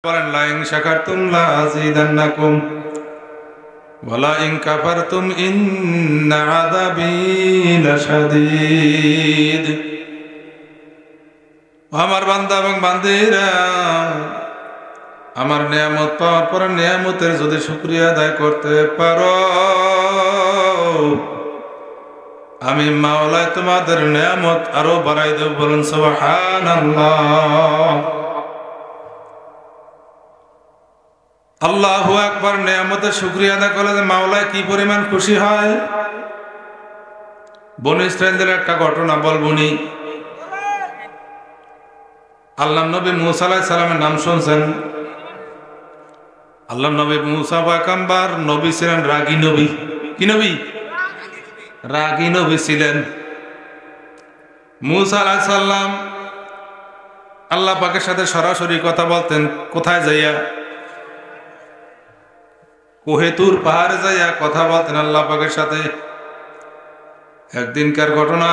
বলেন লা ইন শাকারতুম লা আযীদান্নাকুম ওয়া লা ইন কাফারতুম ইন্না আযাবী লাশাদীদ। আমার বান্দা এবং বান্দীরা, আমার নিয়ামত পাওয়ার পর নিয়ামতের যদি শুকরিয়া আদায় করতে পারো, আমি মাওলা তোমাদের নিয়ামত আরো বাড়াই দেব। বলুন সুবহানাল্লাহ। আল্লাহু আকবার। নিয়ামতের শুকরিয়া আদায় করলে যে মাওলা কি পরিমাণ খুশি হয়। বনী ইসরাঈলের একটা ঘটনা বলবনি। আল্লাহর নবী মূসা আলাইহিস সালামের নাম শুনছেন? আল্লাহর নবী মূসা পয়গম্বর নবী ছিলেন রাগী নবী। কি নবী? রাগী নবী ছিলেন। মূসা আলাইহিস সালাম আল্লাহ পাকের সাথে সরাসরি কথা বলতেন। কোথায় যাইয়া? কোহে তুর পাহাড়ে যাইয়া কথা বলতেন আল্লাহ পাকের সাথে। একদিনকার ঘটনা,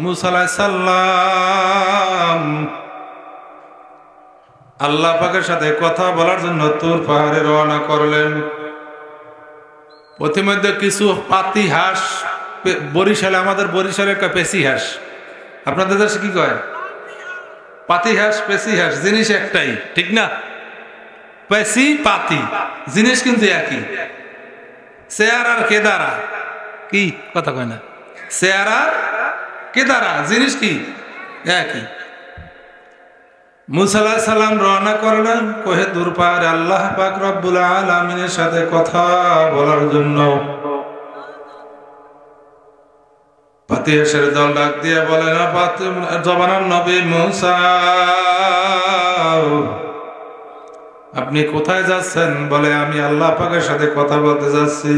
মূসা আলাইহিস সালাম আল্লাহ পাকের সাথে কথা বলার জন্য তুর পাহাড়ে রওনা করলেন। প্রতিমধ্যে কিছু পাতি হাঁস, বরিশালে, আমাদের বরিশালে একটা পেশি হাঁস, আপনাদের দেশে কি কয়? পাতি হাঁস, পেশি হাঁস, জিনিস একটাই, ঠিক না? পেশি পাতি জিনিস কিন্তু একই। শেয়ার আর কেদারা কি কথা কয় না? শেয়ার আর কেদারা জিনিস কি একই। মূসা আলাইহিস সালাম রওনা করলেন কোহে তুর পাহাড়ে আল্লাহ পাক রব্বুল আলামিনের সাথে কথা বলার জন্য। পাতি হাঁসের দল ডাক দিয়ে বলেন, জবানার নবী মূসা, আপনি কোথায় যাচ্ছেন? বলে, আমি আল্লাহ পাকের সাথে কথা বলতে যাচ্ছি।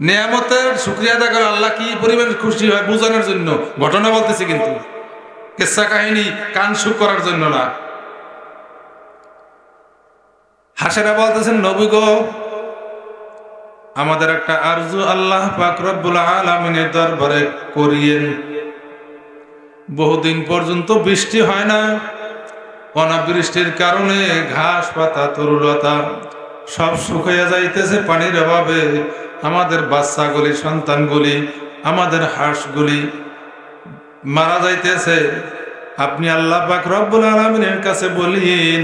নিয়ামতের শুকরিয়া আদায় করে আল্লাহ কি পরিমাণ খুশি হয় বোঝানোর জন্য ঘটনা বলতেছি, কিন্তু কিসসা কাহিনী কান সুখ করার জন্য না। হাসেরা বলতেছেন, নবী গো, আমাদের একটা আরজু আল্লাহ পাক রব্বুল আলামিনের দরবারে করিয়েন। বহুদিন পর্যন্ত বৃষ্টি হয় না। অনাবৃষ্টির কারণে ঘাস পাতা তরুলতা সব শুকিয়ে যাইতেছে পানির অভাবে। আমাদের বাচ্চাগুলি, সন্তানগুলি, আমাদের হাঁসগুলি মারা যাইতেছে। আপনি আল্লাহ পাক রব্বুল আলামিনের কাছে বলিন,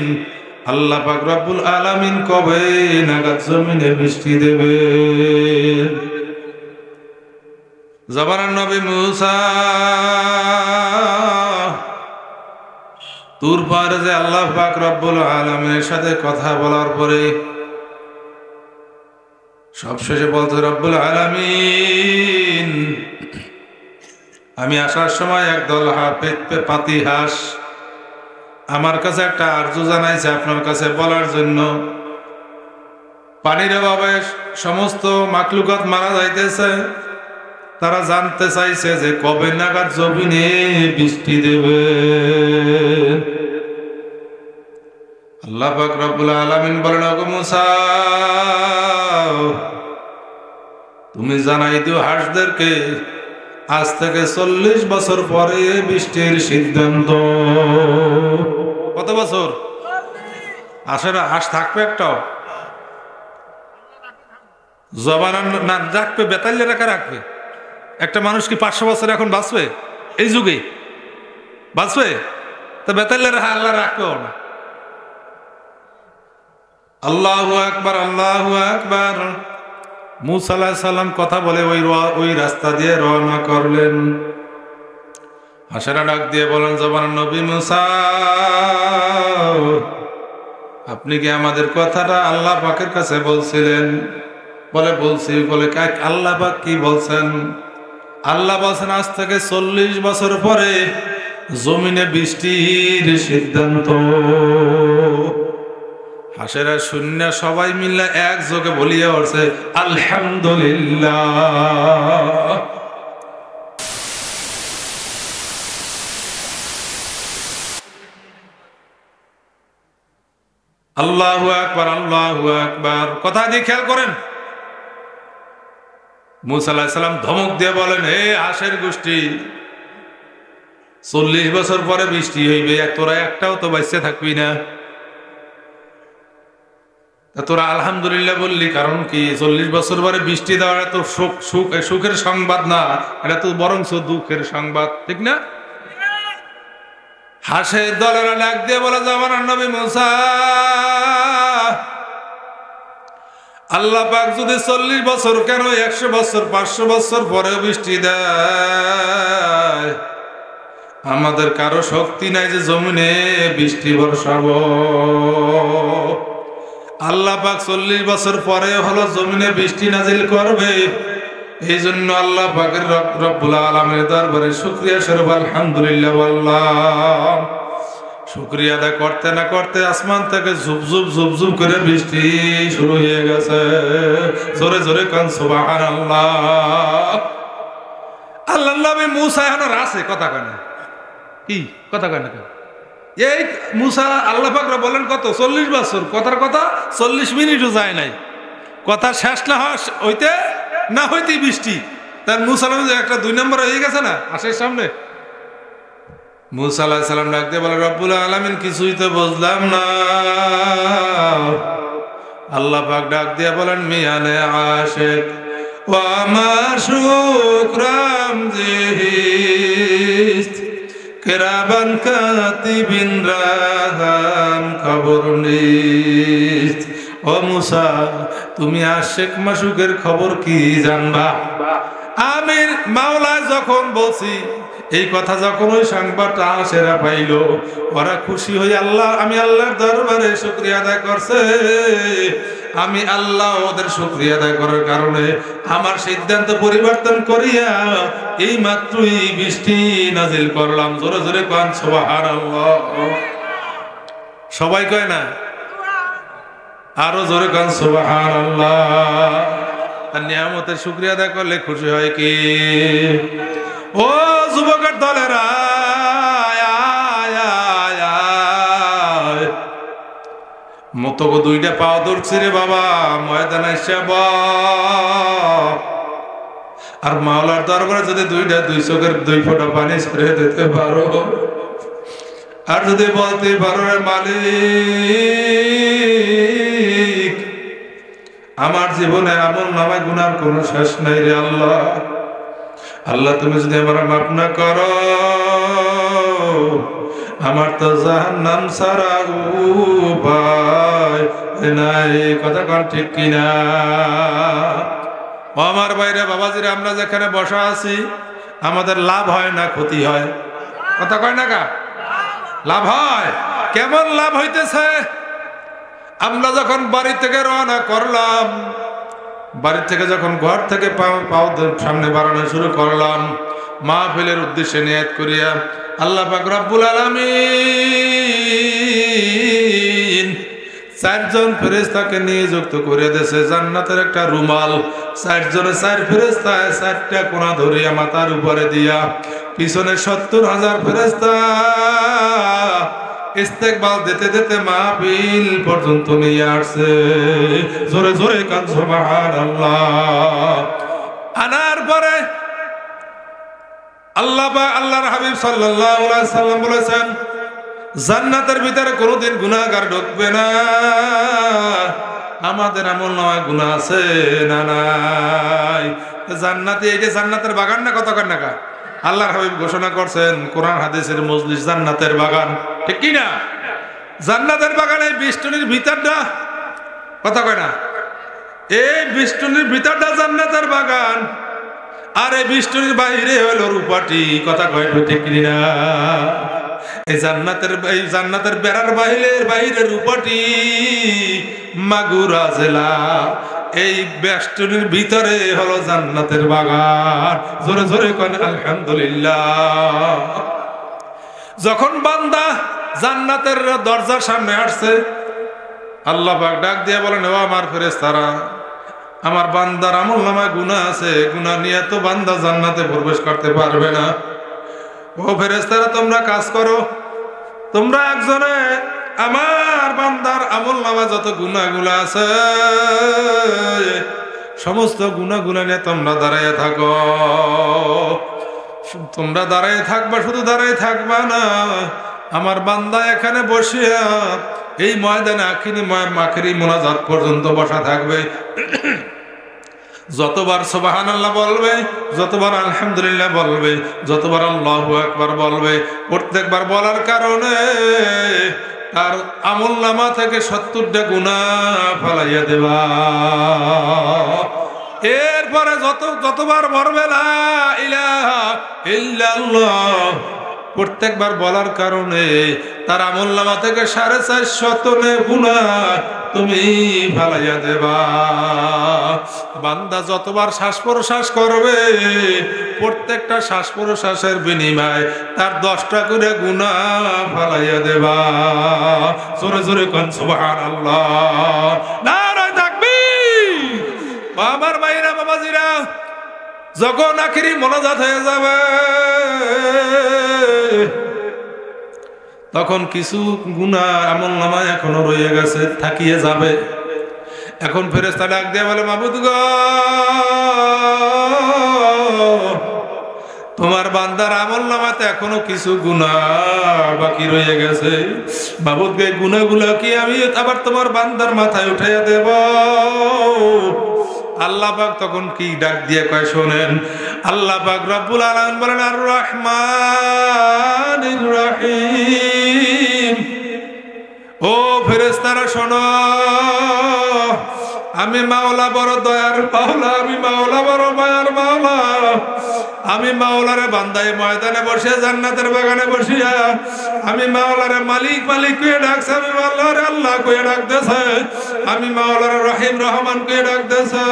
আল্লাহ পাক রব্বুল আলামিন কবে নাগাদ জমিনে বৃষ্টি দেবে? জবানার নবী মূসা তুর পাহাড়ে যে আল্লাহ পাক রব্বুল আলামিনের সাথে কথা বলার পরে সবশেষে বলতে, রব্বুল আলামিন, আমি আসার সময় একদল পাতি হাঁস আমার কাছে একটা আরজু জানাইছে আপনার কাছে বলার জন্য। পানির অভাবে সমস্ত মাখলুকাত মারা যাইতেছে। তারা জানতে চাইছে যে কবে নাগাদ জমিনে বৃষ্টি দেবে। আল্লাহ পাক রব্বুল আলামিন বলেন, ওগো মূসা, তুমি জানাই দিও হাঁসদেরকে, আজ থেকে 40 বছর পরে বৃষ্টির সিদ্ধান্ত। কত বছর? আসলে হাঁস থাকবে একটাও? জবান না রাখবে, বেতাল্লে রাখা রাখবে। একটা মানুষ কি 500 বছর এখন বাঁচবে? এই যুগে বাঁচবে? তা বেতাল্লে রাখা আল্লাহ রাখবেও না। আল্লাহু আকবার, আল্লাহু আকবার। মূসা আলাইহিস সালাম কথা বলে ওই রাস্তা দিয়ে রওনা করলেন। হাসেরা ডাক দিয়ে বলেন, জবানের নবী মূসা, আপনি কি আমাদের কথাটা আল্লাহ পাকের কাছে বলছিলেন? বলে, বলছি। বলে, আল্লাহ পাক কি বলছেন? আল্লাহ বলছেন, আজ থেকে 40 বছর পরে জমিনে বৃষ্টির সিদ্ধান্ত। হাসেরা শূন্য সবাই মিলে একযোগে বলিয়ে উঠছে, আলহামদুলিল্লাহ। আল্লাহু আকবার, আল্লাহু আকবার। কথা দিয়ে খেয়াল করেন। মূসা আলাইহিস সালাম ধমক দিয়ে বলেন, হে হাঁসের গোষ্ঠী, 40 বছর পরে বৃষ্টি হইবে, তোরা একটাও তো বাঁচতে থাকবি না। তোরা আলহামদুলিল্লাহ বললি কারণ কি? 40 বছর পরে বৃষ্টি দেওয়া তো সুখের সংবাদ না, এটা তো বরঞ্চ দুঃখের সংবাদ, ঠিক না? হাসের দলেরা ডাক দিয়ে বলে যাবার নবী মুসা, আল্লাহ পাক যদি 40 বছর কেন 100 বছর 500 বছর পরে বৃষ্টি দেয়, আমাদের কারো শক্তি নাই যে জমিনে বৃষ্টি বর্ষাবো। আল্লাহ পাক 40 বছর পরে হলো জমিনে বৃষ্টি নাজিল করবে। এই জন্য আল্লাহ পাকের রব্বুল আলামিনের দরবারে শুকরিয়া স্বরূপ আলহামদুলিল্লাহ বললাম। শুকরিয়া আদায় করতে না করতে আসমান থেকে ঝুপ ঝুপ ঝুপ ঝুপ করে বৃষ্টি শুরু হয়ে গেছে। জোরে জোরে কান সুবহানাল্লাহ। আল্লাহ নবী মুসা এখন আছে কথা কয় না, কি কথা কয় না? এই মুসা আল্লাহ পাক বলেন কত 40 বছর, কথার কথা 40 মিনিটও যায় নাই, কথা শেষ না হইতে না হইতে বৃষ্টি। তার মুসা একটা 2 নম্বর হয়ে গেছে না আসের সামনে। মুসা আলাইহিস সালাম ডাক দিয়ে বলে রব্বুল আলামিন কিছুই তো বুঝলাম না। আল্লাহ পাক ডাক দিয়ে বলেন মিয়ানে আশিক ওয়া আমার শুকরাম জিহিস কিরামান কাতিবিন রাহাম খবর নিস। ও মুসা তুমি আশিক মাশুকের খবর কি জানবা? আমি মাওলা যখন বলছি এই কথা, যখন ওই সংবাদটা আসেরা পাইল, ওরা খুশি হয়ে আমি আল্লাহর দরবারে শুকরিয়া আদায় করছে। আমি আল্লাহ ওদের শুকরিয়া আদায় করার কারণে আমার সিদ্ধান্ত পরিবর্তন করিয়া এই মাত্রই বৃষ্টি নাজিল করলাম। জোরে জোরে কোন সুবহানাল্লাহ। সবাই কয় না? আরো জোরে কোন সুবহানাল্লাহ। আর নিয়ামতের শুকরিয়া আদায় করলে খুশি হয় কি? ও যুবকের দলেরা, মতো 2টা পাও ধরছি রে বাবা, ময়দানে আর মাওলার দরবারে যদি 2 চোখের 2 ফোঁটা পানি ছেড়ে দিতে পারো, আর যদি বলতে পারো রে মালিক আমার জীবনে আমল নামায় গুনার কোনো শেষ নাই রে আল্লাহ, আল্লাহ তুমি যদি আমার মাফ না করো, আমার তো জাহান্নাম ছাড়া উপায় নাই। কথা কোন ঠিক কিনা? আমার বাইরে বাবাজিরা, আমরা যেখানে বসা আছি আমাদের লাভ হয় না ক্ষতি হয়? কথা কয় না কা? লাভ হয়। কেমন লাভ হইতেছে? আমরা যখন বাড়ি থেকে রওনা করলাম, বাড়ি থেকে যখন ঘর থেকে পাও সামনে বাড়ানো শুরু করলাম, মাহফিলের উদ্দেশ্যে নিয়ত করিয়া আল্লাহ পাক রব্বুল আলামিন 4 জন ফেরেশতাকে নিযুক্ত করে দিয়েছে জান্নাতের একটা রুমাল। 4 জনে 4 ফেরেশতা 4টা কোণা ধরিয়া মাথার উপরে দিয়া পিছনে 70,000 ফেরেশতা ইস্তেকবাল দিতে দিতে মাহফিল পর্যন্ত নিয়ে আসছে। জোরে জোরে কান সুবহানাল্লাহ। আনার পরে আল্লাহর হাবিব সাল্লাল্লাহু আলাইহি সাল্লাম বলেছেন জান্নাতের ভিতরে কোনোদিন গুনাহগার ঢুকবে না। আমাদের আমল নামায় গুনাহ আছে না নাই? জান্নাতে, এই যে জান্নাতের বাগান না, কত কার নাকা আল্লাহর হাবিব ঘোষণা করছেন কোরআন হাদিসের মজলিস জান্নাতের বাগান, ঠিক কি না? জান্নাতের বাগানে বিষ্টনির ভিতরটা, কথা কয় না? এই বিষ্টনির ভিতরটা জান্নাতের বাগান, আর এই বিষ্টনির বাইরে হলো রূপাটি, কথা কয় ঠিক না? এই জান্নাতের বেড়ার বাইরে রূপাটি মাগুরা জেলা, এই বেষ্টনীর ভিতরে হলো জান্নাতের বাগান। জোরে জোরে কোন আলহামদুলিল্লাহ। যখন বান্দা জান্নাতের দরজার সামনে আসছে, আল্লাহ পাক ডাক দিয়ে বলেন ও আমার ফেরেশতারা, আমার বান্দার আমল নামায় গুনাহ আছে, গুনাহ নিয়ে তো বান্দা জান্নাতে প্রবেশ করতে পারবে না। ও ফেরেশতারা তোমরা কাজ করো, তোমরা একজনে আমার বান্দার আমল নামা যত গুনাহগুলো আছে সমস্ত গুনাহগুলো নিয়ে তোমরা দাঁড়ায় থাকো। তোমরা দাঁড়ায় থাকবা, শুধু দাঁড়ায় থাকবা না, আমার বান্দা এখানে বসিয়া এই ময়দানে আখিরি মোনাজাত পর্যন্ত বসা থাকবে। যতবার সুবহানাল্লাহ বলবে, যতবার আলহামদুলিল্লাহ বলবে, যতবার আল্লাহু আকবার বলবে, প্রত্যেকবার বলার কারণে তার আমলনামা থেকে 70টা গুনাহ ফালাইয়া দেবা। এরপরে যতবার বলবে লা ইলাহা ইল্লাল্লাহ, প্রত্যেকবার বলার কারণে তার আমলনামা থেকে 450 গুনাহ তুমি ফালাইয়া দেবা। বান্দা যতবার শ্বাস প্রশ্বাস করবে, প্রত্যেকটা শ্বাস প্রশ্বাসের বিনিময়ে তার 10টা করে গুনাহ ফালাইয়া দেবা। জোরে জোরে কোন সুবহানাল্লাহ, নারে তাকবীর। আমার ভাইরা বাবাজিরা, যখন আখিরি মোনাজাত হয়ে যাবে, তখন কিছু গুনাহ আমলনামায় এখনো রয়ে গেছে, থাকিয়ে যাবে। এখন ফেরেশতা ডাক দিয়ে বলে, মাবুদ গো, তোমার বান্দার আমলনামাতে এখনো কিছু গুনাহ বাকি রয়ে গেছে। মাবুদ গে, গুনাহগুলো কি আমি আবার তোমার বান্দার মাথায় উঠাইয়া দেব? আল্লাহ পাক তখন কি ডাক দিয়ে কয় শোনেন। আল্লাহ পাক রব্বুল আলামিন বলেন, আর রহমানির রহিম। ও ফেরেশতারা শোনো, আমি মাওলা বড় দয়ার মাওলা, আমি মাওলা বড় মায়ার মাওলা। আমি মাওলারে বান্দায় ময়দানে বসে, জান্নাতের বাগানে বসিয়া আমি মাওলারে মালিক মালিক কয়ে ডাকছে, আমি মাওলারে আল্লাহ কয়ে ডাকতেছে, আমি মাওলারে রহিম রহমান কয়ে ডাকতেছে।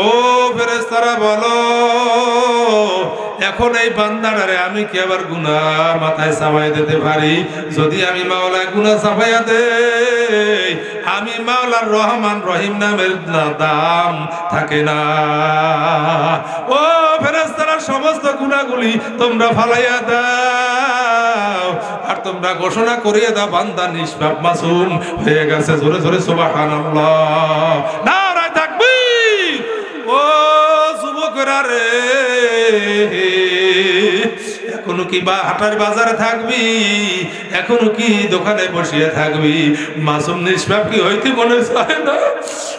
ও ফেরেশতারা বলো, এখন এই বান্দাটারে আমি কি আবার গুনাহ মাথায় চাপাই দিতে পারি? যদি আমি মাওলায় গুনাহ চাপাইয়া দেই, আমি মাওলার রহমান রহিম নামের দাম থাকে না। ও ফেরেশতারা, সমস্ত গুনাহগুলি তোমরা ফালাইয়া দাও, আর তোমরা ঘোষণা করিয়ে দাও বান্দা নিষ্পাপ মাসুম হয়ে গেছে। জোরে জোরে সুবহানাল্লাহ, নারে তাকবীর। ও যুবকেরা রে, এখনো কি বা হাটার বাজারে থাকবি? এখনো কি দোকানে বসিয়ে থাকবি? মাসুম নিষ্পাপ কি হইতে মনে চায় না?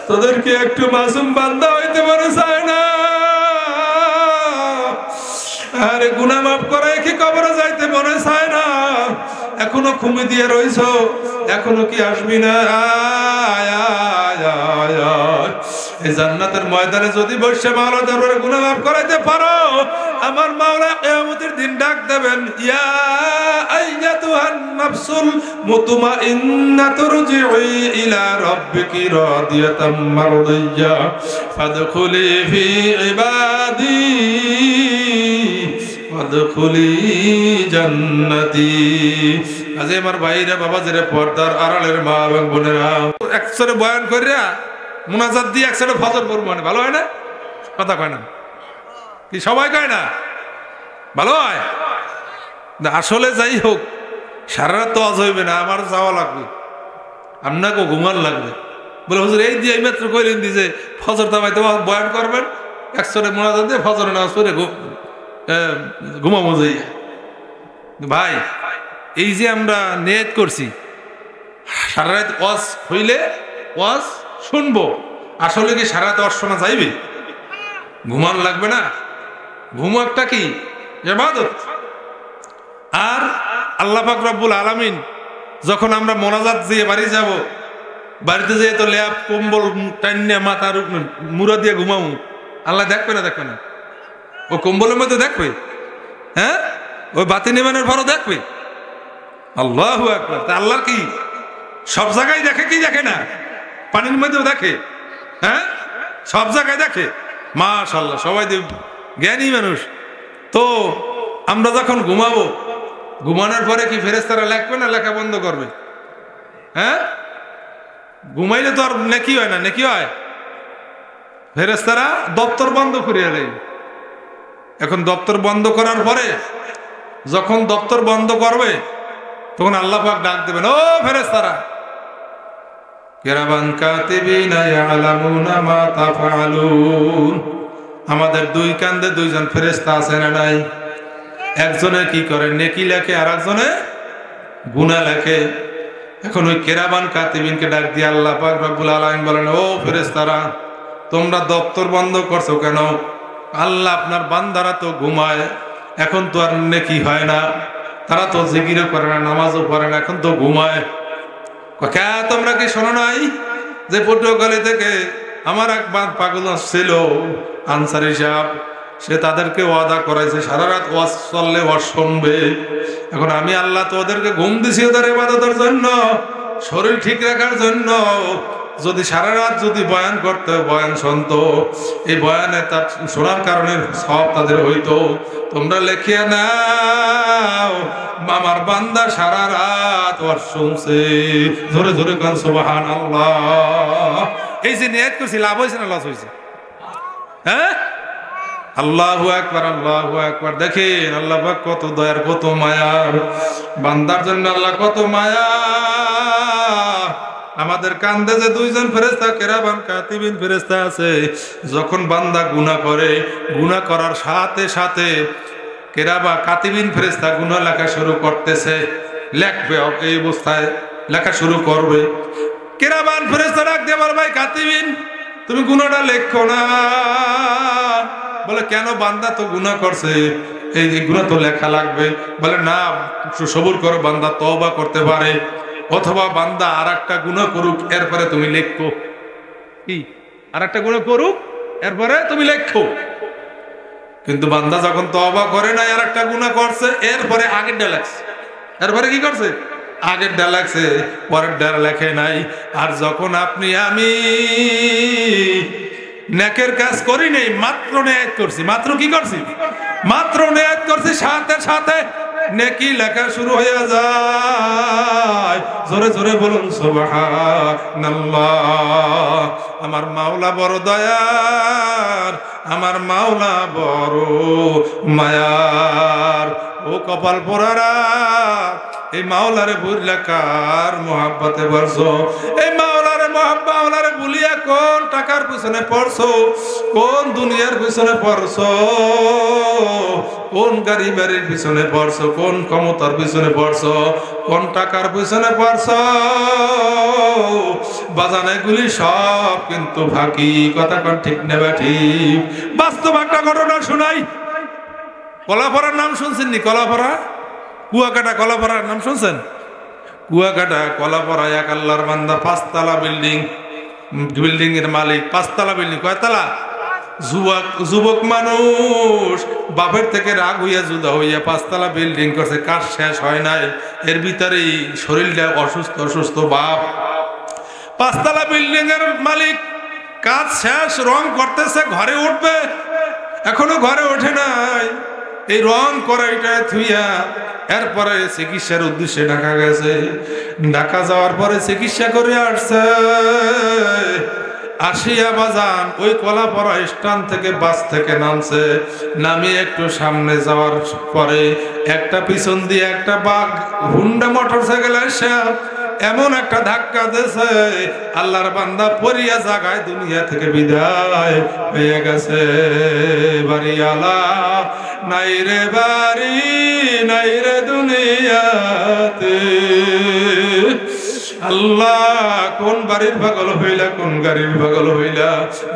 তোদের কি একটু মাসুম বান্দা হইতে মনে চায় না? আরে গুনাহ মাফ করে কি কবরে যাইতে মনে চায় না? এখনো ঘুমি দিয়ে রইছ, এখনো কি আসবি না? এই জান্নাতের ময়দানে যদি বসে মাওলা দরবারে গুনাহ মাফ করাইতে পারো, আমার মাওলা কিয়ামতের দিন ডাক দেবেন, ইয়া আইয়াতুহান নাফসুল মুতমাইন্নাতু রুজিই ইলা রাব্বিকি রাদিয়াতাম মারদিয়া ফাদখুলি ফি ইবাদি ওয়াদখুলি জান্নাতি। আজ আমার ভাইরা বাবাজিরা, পর্দার আড়ালের মা এবং বোনেরা, একসাথে বয়ান করিয়া মুনাজাত দিয়ে একসাথে ফজর পড়বো, মানে ভালো হয় না? কথা কয় না কি? সবাই কয় না ভালো হয়? আসলে যাই হোক, সারা রাত তো আজ হইবে না, আমার যাওয়া লাগবে, আপনাকেও ঘুমান লাগবে। বলে হুজুর এই দিয়ে মাত্র কইলেন যে ফজর তামাইতে বয়ান করবেন, একসাথে মুনাজাত দিয়ে ফজর নামাজ পড়ে ঘুমাবো যাই। ভাই, এই যে আমরা নিয়ত করছি সারা রাত ওয়াজ হইলে ওয়াজ শুনবো, আসলে কি সারা রাত ওয়াজ শোনা যাইবে? ঘুমান লাগবে না? ঘুম একটা কি ইবাদত। আর আল্লাহ পাক রব্বুল আলামিন যখন আমরা মোনাজাত দিয়ে বাড়ি যাব, বাড়িতে যেয়ে তো ল্যাপ কম্বল টাইনে মাথার মুড়া দিয়ে ঘুমাবো, আল্লাহ দেখবে না? দেখবে না? ও কম্বলের মধ্যে দেখবে? হ্যাঁ, ওই বাতি নেমানের পরও দেখবে? আল্লাহু আকবার। তা আল্লাহ কি সব জায়গায় দেখে কি দেখে না? পানির মধ্যেও দেখে, হ্যাঁ, সব জায়গায় দেখে। মাশাআল্লাহ, সবাই জ্ঞানী মানুষ। তো আমরা যখন ঘুমাবো, ঘুমানোর পরে কি ফেরেশতারা লেখবে না লেখা বন্ধ করবে? হ্যাঁ, ঘুমাইলে তো আর নেকি হয় না, নেকি হয়? ফেরেশতারা দপ্তর বন্ধ করিয়া দেয়। এখন দপ্তর বন্ধ করার পরে যখন দপ্তর বন্ধ করবে, তখন আল্লাহ পাক ডাক দেবেন, ও ফেরেশতারা, কিরামান কাতিবিনা ইয়ালামুনা মা তাফআলুন। আমাদের দুই কান্দে দুইজন ফেরেশতা আছে না নাই? একজনে কি করে? নেকি লেখে, আর একজনে গুনাহ লেখে। এখন ওই কেরামান কাতিবিনকে ডাক দিয়ে আল্লাহ পাক রব্বুল আলামিন বলেন, ও ফেরেশতারা, তোমরা দপ্তর বন্ধ করছো কেন? আল্লাহ আপনার বান্দারা তো ঘুমায়, এখন তো আর নেকি হয় না, তারা তো জিকিরও করে না, নামাজও পড়ে না, এখন তো ঘুমায়। কে তোমরা কি শোনো নাই যে পটুয়াখালী থেকে আমার এক পাগল ছিল আনসারি সাহেব, সে তাদেরকে ওয়াদা করাইছে সারা রাত ওয়াজ চললে ওয়াজ শুনবে। এখন আমি আল্লাহ তো ওদেরকে ঘুম দিছি ওদের ইবাদতের জন্য, শরীর ঠিক রাখার জন্য। যদি সারা রাত যদি বয়ান করতে বয়ান শুনতো, এই বয়ানে তার শোনার কারণে সব তাদের হইতো। তোমরা লেখিয়া নাও আমার বান্দা সারা রাত ওয়াজ শুনছে। ধরে ধরে কোন সুবহানাল্লাহ। এই যে নিয়ত করছি, লাভ হয়েছে না লস হয়েছে? হ্যাঁ, আল্লাহু আকবার, আল্লাহু আকবার। দেখেন আল্লাহ পাক কত দয়ার, কত মায়ার, বান্দার জন্য আল্লাহ কত মায়া। আমাদের কান্দে যে দুইজন ফেরেশতা কেরামান কাতিবিন ফেরেশতা আছে, যখন বান্দা গুনাহ করে, গুনাহ করার সাথে সাথে কেরাবা কাতিবিন ফেরেশতা গুনাহ লেখা শুরু করতেছে, লেখবে, এই অবস্থায় লেখা শুরু করবে। কেরামান ফেরেশতা ডাক দিয়ে বলে, ভাই কাতিবিন, তুমি গুনাহটা লেখো না। বলে কেন? বান্দা তো গুনাহ করছে, এই গুনাহ তো লেখা লাগবে। বলে না, সবুর করো, বান্দা তওবা করতে পারে, অথবা বান্দা আর একটা গুনাহ করুক, এরপরে তুমি লেখো। কি? আর একটা গুনাহ করুক, এরপরে তুমি লেখো। কিন্তু বান্দা যখন তওবা করে নাই, আর একটা গুনাহ করছে, এরপরে আগের ডা লেখছে। এরপরে কি করছে? আগের ডা লেখছে, পরের ডা লেখে নাই। আর যখন আপনি আমি নেকের কাজ করি নাই, মাত্র নিয়ত করছি, মাত্র কি করছি? মাত্র নিয়ত করছি, সাথে সাথে নেকি লেখা শুরু হয়ে যায়। জোরে জোরে বলুন সুবহানাল্লাহ। আমার মাওলা বড় দয়ার, আমার মাওলা বড় মায়ার। ও কপাল পোড়ারা, এই মাওলারে বুঝলা কার মোহাব্বতে বলছো? এই মাওলারে মাওলারে ভুলিয়া কোন টাকার পিছনে পড়ছো, কোন দুনিয়ার পিছনে পড়ছো, কোন গাড়ি বাড়ির পিছনে পড়ছো, কোন ক্ষমতার পিছনে পড়ছো, কোন টাকার পিছনে পড়ছো? বাজান এগুলি সব কিন্তু ফাঁকি। কথা কোন ঠিক নেবে? ঠিক। বাস্তব একটা ঘটনা শোনাই। কলাপাড়ার নাম শুনছেন নি? কলাপাড়া, কুয়াকাটা কলাপাড়ার নাম শুনছেন? কুয়াকাটা কলাপাড়া এক আল্লাহর বান্দা, 5 তলা বিল্ডিং, বিল্ডিং এর মালিক, 5 তলা বিল্ডিং। কয়তলা? যুবক মানুষ বাপের থেকে রাগ হইয়া জুদা হইয়া 5 তলা বিল্ডিং করছে, কাজ শেষ হয় নাই, এর ভিতরেই শরীরটা অসুস্থ অসুস্থ বাপ। 5 তলা বিল্ডিং এর মালিক, কাজ শেষ, রং করতেছে, ঘরে উঠবে, এখনো ঘরে ওঠে নাই। এই রং করাইটা থুইয়া এরপরে চিকিৎসার উদ্দেশ্যে ঢাকা গেছে। ঢাকা যাওয়ার পরে চিকিৎসা করে আসছে। আসিয়া বাজান ওই কলাপাড়া স্ট্যান্ড থেকে বাস থেকে নামছে, নামে একটু সামনে যাওয়ার পরে একটা পিছন দিয়ে একটা বাঘ হুন্ডা মোটরসাইকেল এসে এমন একটা ধাক্কা দিয়েছে, আল্লাহর বান্দা পরিয়া জাগায় দুনিয়া থেকে বিদায় হয়ে গেছে। বাড়িওয়ালা নাই রে বাড়ি, নাই রে দুনিয়াতে। আল্লাহ, কোন বাড়ির পাগল হইলা, কোন গাড়ির পাগল হইলা?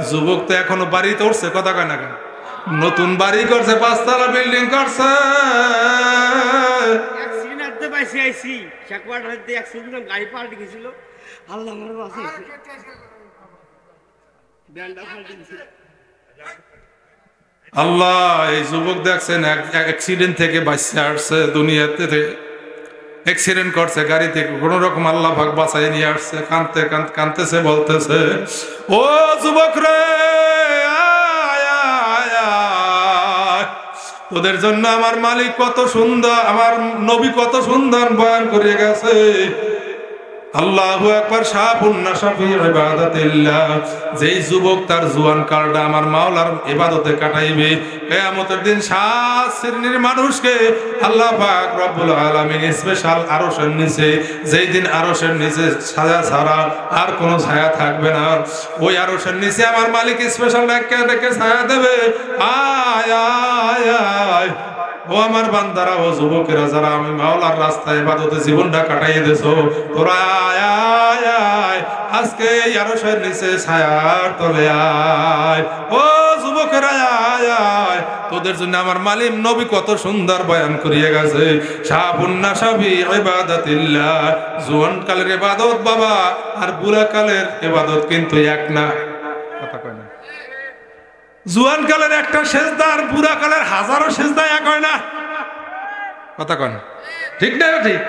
যুবক তো এখনো বাড়িতে উঠছে, কথা কয় না কেন? নতুন বাড়ি করছে, 5 তলা বিল্ডিং করছে। আল্লাহ, এই যুবক দেখছেন অ্যাক্সিডেন্ট থেকে বাঁচতে আসছে, দুনিয়াতে অ্যাক্সিডেন্ট করছে গাড়ি থেকে, কোন রকম আল্লাহ পাক বাঁচাই নিয়ে আসছে। কাঁদতে কাঁদতেছে, বলতেছে, ও যুবক রে, তোদের জন্য আমার মালিক কত সুন্দর, আমার নবী কত সুন্দর বয়ান করে গেছে। আল্লাহু আকবার। শাফুন্না শাফি ইবাদাতিল্লাহ। যেই যুবক তার জুয়ান কালটা আমার মাওলার ইবাদতে কাটাইবে, কিয়ামতের দিন 7 শ্রেণীর মানুষকে আল্লাহ পাক রব্বুল আলামিন স্পেশাল আরশের নিচে, যেই দিন আরশের নিচে ছায়া ছাড়া আর কোনো ছায়া থাকবে না, ওই আরশের নিচে আমার মালিক স্পেশাল ডেকে ডেকে ছায়া দেবে। আয় আয় আয়, ও আমার বান্দারা, ও যুবকেরা যারা আমি মাওলার রাস্তায় ইবাদতে জীবনটা কাটাইয়ে দেছো, তোরা আয় আয় আয়, আজকে আরশের নিচে ছায়ার তলে আয়। ও যুবকেরা আয় আয়, তোদের জন্য আমার মালিক নবী কত সুন্দর বয়ান করিয়ে গেছে। শাবুন নাশাবি ইবাদাতিল্লাহ, জোয়ান কালের ইবাদত বাবা আর বুড়া কালের ইবাদত কিন্তু এক না। কথা কয় না, জোয়ান কালের একটা সেজদা আর বুড়া কালের হাজারো সেজদা এক হয় না। কথা কয় না, ঠিক না? ঠিক।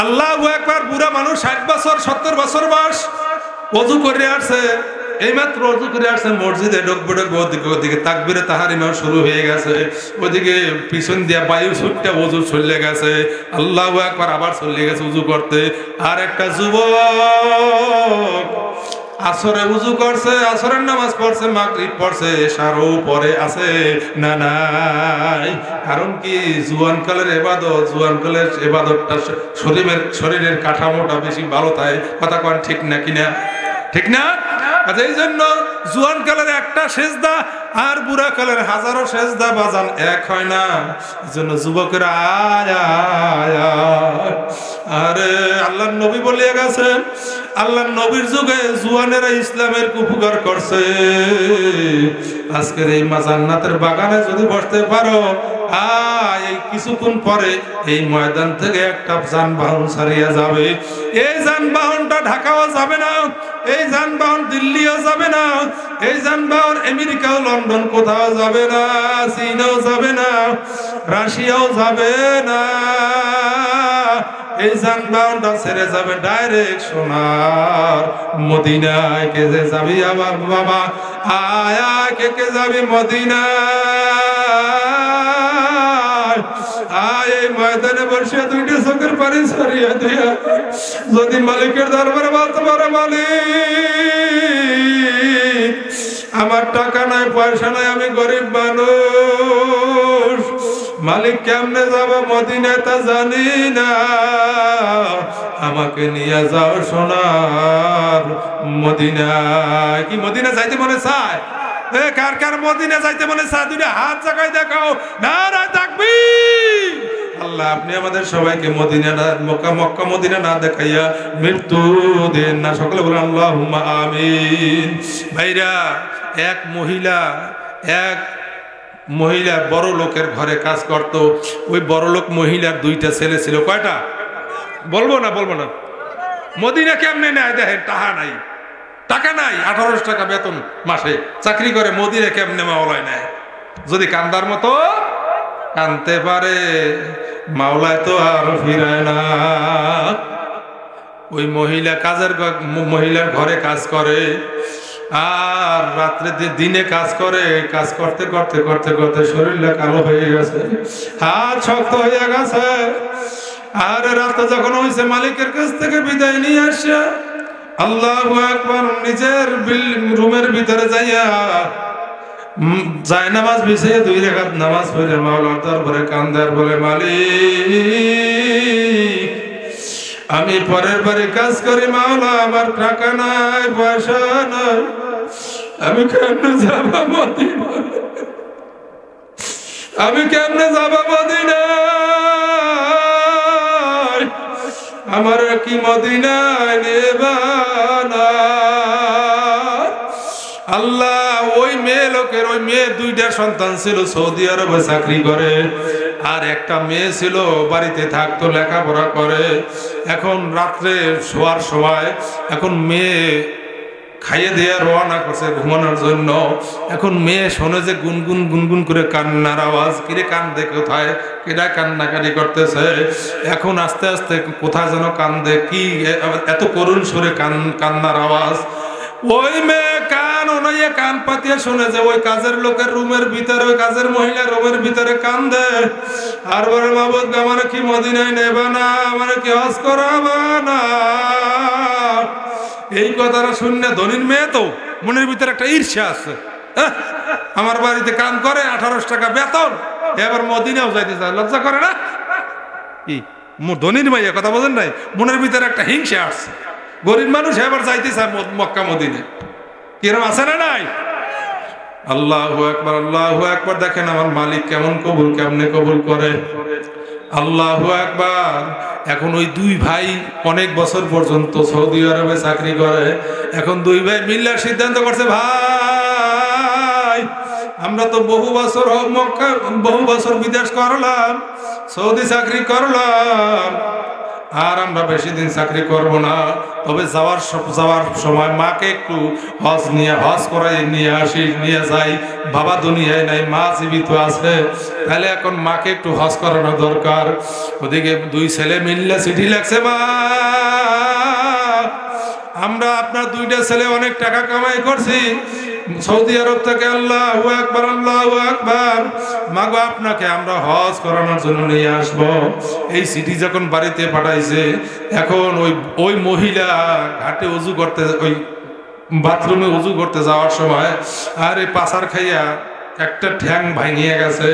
আল্লাহু আকবার, বুড়া মানুষ 60 বছর 70 বছর বয়স, ওযু করে আসছে, এইমাত্র ওযু করে আসছে, মসজিদে ঢুকবে ওদিকে তাকবীরে তাহরিমা শুরু হয়ে গেছে, ওদিকে পিছন দিয়া বায়ু ছুটটা ওযু চলে গেছে, আল্লাহু আকবার আবার চলে গেছে ওযু করতে। আর একটা যুবক আসরে উজু করছে, আসরের নামাজ পড়ছে, মাগরিব পড়ছে, এশারও পরে আছে না নাই? কারণ কি? জুয়ান কালের ইবাদত, জুয়ান কালের ইবাদতটা শরীরের কাঠামোটা বেশি ভালো থাকে। কথা কোন ঠিক না কিনা? ঠিক না? আচ্ছা, এই জন্য জুয়ান কালের একটা সেজদা আর বুড়া কালের হাজারো সেজদা বাজান এক হয় না। এই জন্য যুবকেরা আয় আয় আয়। আরে আল্লাহর নবী বলে গেছেন, আল্লাহর নবীর যুগে জুয়ানেরা ইসলামের উপকার করছে। আজকের এই জান্নাতের বাগানে যদি বসতে পারো, এই কিছুক্ষণ পরে এই ময়দান থেকে একটা যানবাহন ছাড়িয়ে যাবে। এই যানবাহনটা ঢাকাও যাবে না, এই যানবাহন দিল্লিও যাবে না, এই যানবাহন আমেরিকাও লন্ডন কোথাও যাবে না, চীনও যাবে না, রাশিয়াও যাবে না। এই যানবাহনটা ছেড়ে যাবে ডাইরেক্ট সোনার মদিনায়। কে যে যাবি আমার বাবা, আয় আয়, কে যাবি মদিনায়? আয় এই ময়দানে বসে দুইটা চোখের পানি ছড়িয়ে দিয়া যদি মালিকের দরবারে বলতে পারে, মালিক আমার টাকা নাই, পয়সা নাই, আমি গরিব মানুষ, মালিক কেমনে যাব মদিনায় তা জানি না, আমাকে নিয়ে যাও সোনার মদিনায়। কি মদিনা যাইতে মনে চায়? কার কার মদিনা যাইতে মনে চায়? দুইটা হাত জায়গায় দেখাও, নারায়ে তাকবীর। আল্লাহ আপনি আমাদের সবাইকে মদিনা না, মক্কা মদিনা না দেখাইয়া মৃত্যু দেন না। সকলে বলেন আল্লাহুম্মা আমিন। ভাইরা, এক মহিলা বড় লোকের ঘরে কাজ করত। ওই বড় লোক মহিলার দুইটা ছেলে ছিল। কয়টা? বলবো না? মদিনা কেমনে নেয় দেখেন, টাকা নাই, 1800 টাকা বেতন মাসে চাকরি করে, মদিনা কেমনে মাওলায় নেয়? যদি কান্দার মতো কানতে পারে, মাওলায় তো আর ফিরায় না। ওই মহিলার ঘরে কাজ করে, আর রাত্রে দিনে কাজ করে, কাজ করতে করতে করতে করতে শরীরটা কালো হয়ে গেছে, হাত শক্ত হয়ে গেছে। আর রাতে যখন হয়েছে, মালিকের কাছ থেকে বিদায় নিয়ে আসে, আল্লাহু আকবার, নিজের রুমের ভিতরে যাইয়া নামাজ বিছিয়ে 2 রাকাত নামাজ পড়ে মাওলার দরবারে কান্দার বলে, মালিক আমি পরের বাড়ি কাজ করি, মাওলা আমার টাকা নাই, পয়সা নাই, আমি কেমনে যাব মদিনা? আমি কেমনে যাব মদিনা? আমার কি মদিনায় নেবা না? আল্লাহ, ওই মেয়ে লোকের, ওই মেয়ে 2টা সন্তান ছিল, সৌদি আরবে চাকরি করে, আর একটা মেয়ে ছিল বাড়িতে থাকতো, লেখাপড়া করে। এখন রাত্রে শোয়ার সময়, এখন মেয়ে খাইয়ে দিয়ে রওনা করছে ঘুমানোর জন্য। এখন মেয়ে শোনে যে গুনগুন গুনগুন করে কান্নার আওয়াজ। কিরে কান্দে কোথায়? কেডা কান্নাকাটি করতেছে? এখন আস্তে আস্তে কোথায় যেন কান্দে, কি এত করুণ সুরে কান্নার আওয়াজ। ওই মেয়ে কান ওনাইয়ে কান পাতিয়া শুনে যে ওই কাজের লোকের রুমের ভিতরে, ওই কাজের মহিলা রুমের ভিতরে কান্দে, আর বলে, মাবুদ আমার কি মদিনায় নেবা না? আমার কি হজ করাবা না? এই কথাটা শুনে ধনীর মেয়ে তো মনের ভিতরে একটা ঈর্ষা আছে। আমার বাড়িতে কাম করে, 1800 টাকা বেতন, এবার মদিনাও যাইতে চায়, লজ্জা করে না? কি ধনীর মাইয়া, কথা বলেন নাই? মনের ভিতরে একটা হিংসা আসছে। গরিব মানুষ এবার যাইতে চায় মক্কা মদিনা। কিরম আছে না নাই? আল্লাহু আকবার, আল্লাহু আকবার। দেখেন আমার মালিক কেমনে কবুল করে। আল্লাহু আকবার। এখন ওই দুই ভাই অনেক বছর পর্যন্ত সৌদি আরবে চাকরি করে। এখন দুই ভাই মিল্লা সিদ্ধান্ত করছে, ভাই আমরা তো বহু বছর বিদেশ করলাম, সৌদি চাকরি করলাম, আর আমরা বেশি দিন চাকরি করব না। তবে যাওয়ার সময় মাকে একটু হজ করাই নিয়ে যাই। বাবা দুনিয়ায় নাই, মা জীবিত আছে, তাহলে এখন মাকে একটু হজ করানো দরকার। ওদিকে দুই ছেলে মিললে চিঠি লাগছে, মা আমরা আপনার দুইটা ছেলে অনেক টাকা কামাই করছি সৌদি আরব থেকে, আল্লাহু আকবার, আল্লাহু আকবার। মাগো আপনাকে আমরা হজ করানোর জন্য নিয়ে আসব। এই চিঠি যখন বাড়িতে পাঠাইছে, এখন ওই মহিলা ঘাটে উজু করতে, ওই বাথরুমে উজু করতে যাওয়ার সময় আর এই পাছার খাইয়া একটা ঠ্যাং ভাঙিয়ে গেছে।